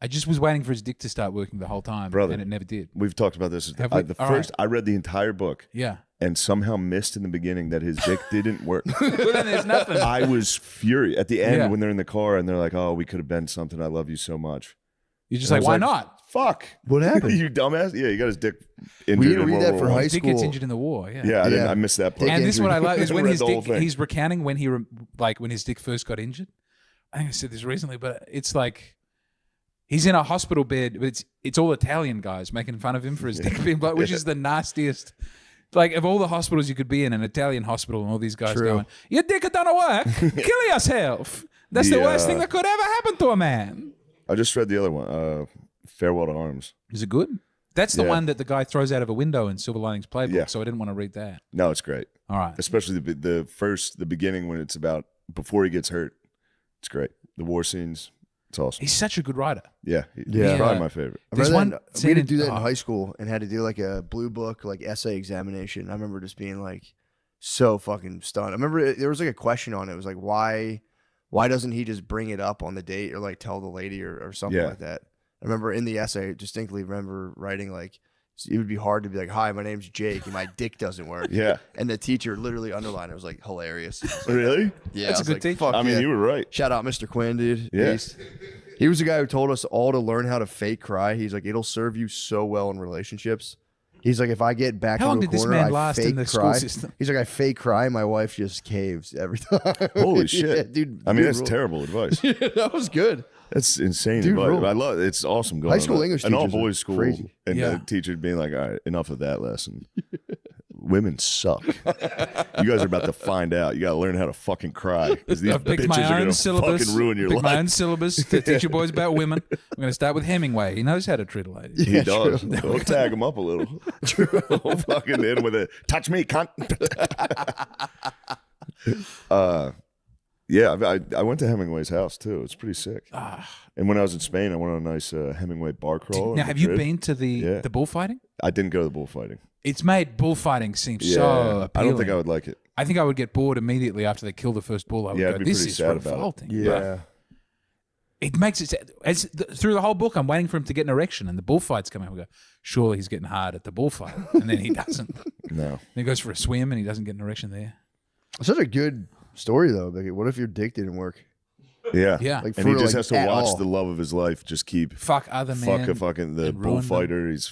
I just was waiting for his dick to start working the whole time, Brother. and it never did. We've talked about this. Have we? The All first, right. I read the entire book Yeah. and somehow missed in the beginning that his dick didn't work. Well, then there's nothing. I was furious at the end Yeah. when they're in the car and they're like, "Oh, we could have been something. I love you so much." You're just I like, was why like, not? Fuck. What happened? You dumbass. Yeah, he got his dick injured. We didn't in read World that War for I. high His dick gets school. injured in the war. Yeah. Yeah, Yeah. I missed that part. And this is what I love is when Read his the whole dick, thing. he's recounting when he when his dick first got injured. I think I said this recently, but it's like he's in a hospital bed, but it's all Italian guys making fun of him for his dick being blood, which is the nastiest. Like of all the hospitals you could be in, an Italian hospital, and all these guys True. going, "Your dick don't work, kill yourself." That's the worst thing that could ever happen to a man. I just read the other one, Farewell to Arms. Is it good? That's the Yeah. one that the guy throws out of a window in Silver Linings Playbook. Yeah. So I didn't want to read that. No, it's great. All right. Especially the beginning when it's about before he gets hurt. It's great. The war scenes. It's awesome. He's such a good writer. Yeah, Yeah. he's probably my favorite. I There's remember one that- scene we had in- to do that in oh. high school and had to do like a blue book like essay examination. I remember just being like so fucking stunned. I remember there was like a question on it. It was like why doesn't he just bring it up on the date or like tell the lady or something Yeah. like that? I remember in the essay, distinctly remember writing like it would be hard to be like, "Hi, my name's Jake and my dick doesn't work." Yeah. And the teacher literally underlined it. It was like hilarious. I was like, Really? yeah, That's I a was good like, teacher. Fuck I mean, yeah. you were right. Shout out Mr. Quinn, dude. Yeah. He was the guy who told us all to learn how to fake cry. He's like, it'll serve you so well in relationships. He's like, if I get back How long into a did this corner, man I last in fake the school cry. system? He's like, I fake cry. My wife just caves every time. Holy Yeah, shit, dude. I mean, good that's rule. terrible advice. That was good. That's insane Dude, advice. rule. I love it's awesome going High on school that. English an all teachers are boys school crazy. and Yeah. the teacher being like, all right, enough of that lesson. Women suck. You guys are about to find out. You got to learn how to fucking cry because these I've picked bitches my are own gonna syllabus. fucking ruin your picked my life. own syllabus to teach you boys about women. I'm going to start with Hemingway. He knows how to treat a lady. He does. Don't tag him up a little. Don't fucking hit him with a touch me, cunt. Yeah, I went to Hemingway's house too. It's pretty sick. Ah. And when I was in Spain, I went on a nice Hemingway bar crawl. Now, in have you Madrid. been to Yeah. the bullfighting? I didn't go to the bullfighting. It's made bullfighting seem Yeah, so appealing. I don't think I would like it. I think I would get bored immediately after they kill the first bull. I would Yeah, I'd go, be this pretty is sad about it. revolting. Yeah. It makes it through the whole book. I'm waiting for him to get an erection, and the bullfight's coming. We go, surely he's getting hard at the bullfight, and then he doesn't. No. Then he goes for a swim, and he doesn't get an erection there. Such a good story though. Like, what if your dick didn't work? Yeah. Yeah. Like, And he for, just like, has to at watch all. the love of his life just keep Fuck other men. fuck a fucking the and ruin them. bullfighter. He's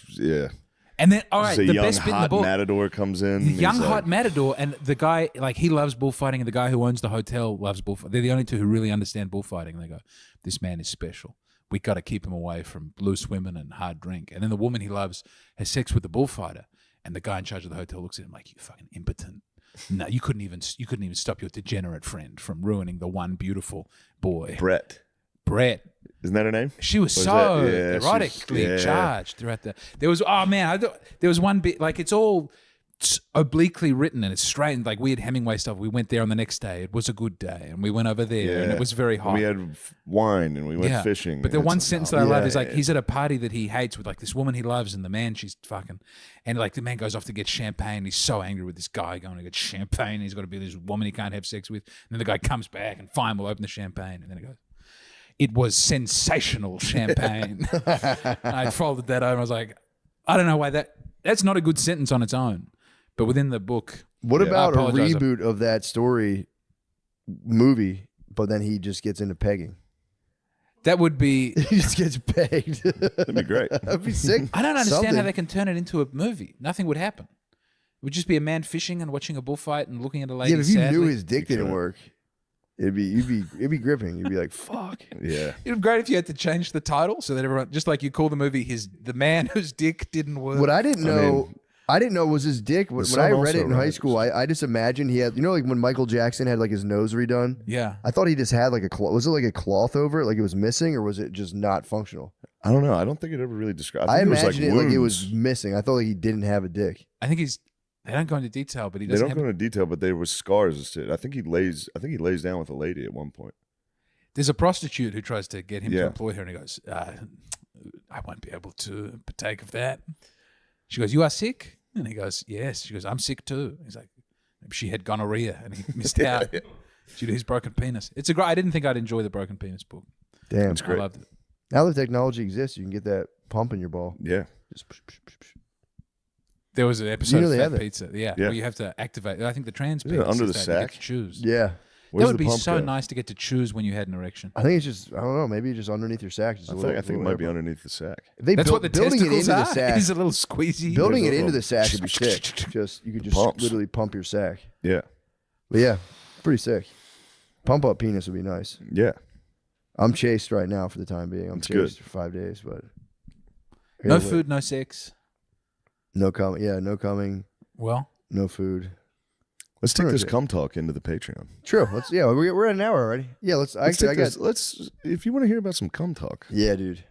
And then, all right, Just a the young best bit in the hot book. matador comes in. The he's young like, hot matador, and the guy, like, he loves bullfighting, and the guy who owns the hotel loves bullfighting. They're the only two who really understand bullfighting. And they go, this man is special. We got to keep him away from loose women and hard drink. And then the woman he loves has sex with the bullfighter, and the guy in charge of the hotel looks at him like, you fucking impotent. No, you couldn't even stop your degenerate friend from ruining the one beautiful boy, Brett. Isn't that her name? She was Or is so that- yeah, erotically she's- yeah. charged throughout there was, oh man, I thought there was one bit, like, it's all obliquely written and it's strange, like weird Hemingway stuff. We went there on the next day. It was a good day, and we went over there, and it was very hot. And we had wine and we went fishing. But the and one it's- sentence that I love is like, yeah. he's at a party that he hates with like this woman he loves and the man she's fucking, and like the man goes off to get champagne. He's so angry with this guy going to get champagne. He's got to be this woman he can't have sex with. And then the guy comes back and fine, we'll open the champagne. And then it goes, it was sensational champagne. I folded that over. I was like, I don't know why that's not a good sentence on its own. But within the book, What about a apologize. reboot of that story movie, but then he just gets into pegging? that would be. He just gets pegged. That'd be great. That'd be sick. I don't understand Something. how they can turn it into a movie. Nothing would happen. It would just be a man fishing and watching a bullfight and looking at a lady. Yeah, but if you sadly. knew his dick didn't could. work, it'd be gripping. You'd be like, fuck. Yeah. It'd be great if you had to change the title so that everyone, just like you call the movie the man whose dick didn't work. What I didn't know was his dick. When son I read also it in high writes. school, I just imagined he had, like when Michael Jackson had like his nose redone. Yeah. I thought he just had like a cloth. Was it like a cloth over it? Like it was missing, or was it just not functional? I don't know. I don't think it ever really described. I think imagined it like it wounds. was missing. I thought like he didn't have a dick. I think they don't go into detail, but he They doesn't don't have. go into detail, but there was scars and shit. I think he lays down with a lady at one point. There's a prostitute who tries to get him to Yeah. employ her, and he goes, I won't be able to partake of that. She goes, you are sick? And he goes, yes. She goes, I'm sick too. He's like, maybe she had gonorrhea and he missed out due to his broken penis. It's a great. I didn't think I'd enjoy the broken penis book. Damn. It's great. I loved it. Now the technology exists, you can get that pump in your ball. Yeah. Just psh, psh, psh, psh. There was an episode know of they Fat have that? Pizza, yeah, Yeah. where you have to activate. I think the trans Isn't it penis under is the that you get sack? to choose. Yeah. Where's That would the be pump so go? nice to get to choose when you had an erection. I think it's just, I don't know, maybe just underneath your sack. Just a little, I think it might be underneath the sack. If they That's built, what the building it testicles into are. the sack. Is a little squeezy. Building There's it a into little- the sack would be sick. Just you could just Pumps. literally pump your sack. Yeah. But yeah, pretty sick. Pump up penis would be nice. Yeah. I'm chased right now for the time being. I'm That's good. chased for 5 days, but No food, no sex. no coming. Yeah, no coming. Well, No food. Let's take Pretty this much it. cum talk into the Patreon. True. Let's. Yeah, we're at an hour already. Yeah. Let's. Let's Actually, I take got. this, let's if you want to hear about some cum talk. Yeah, dude.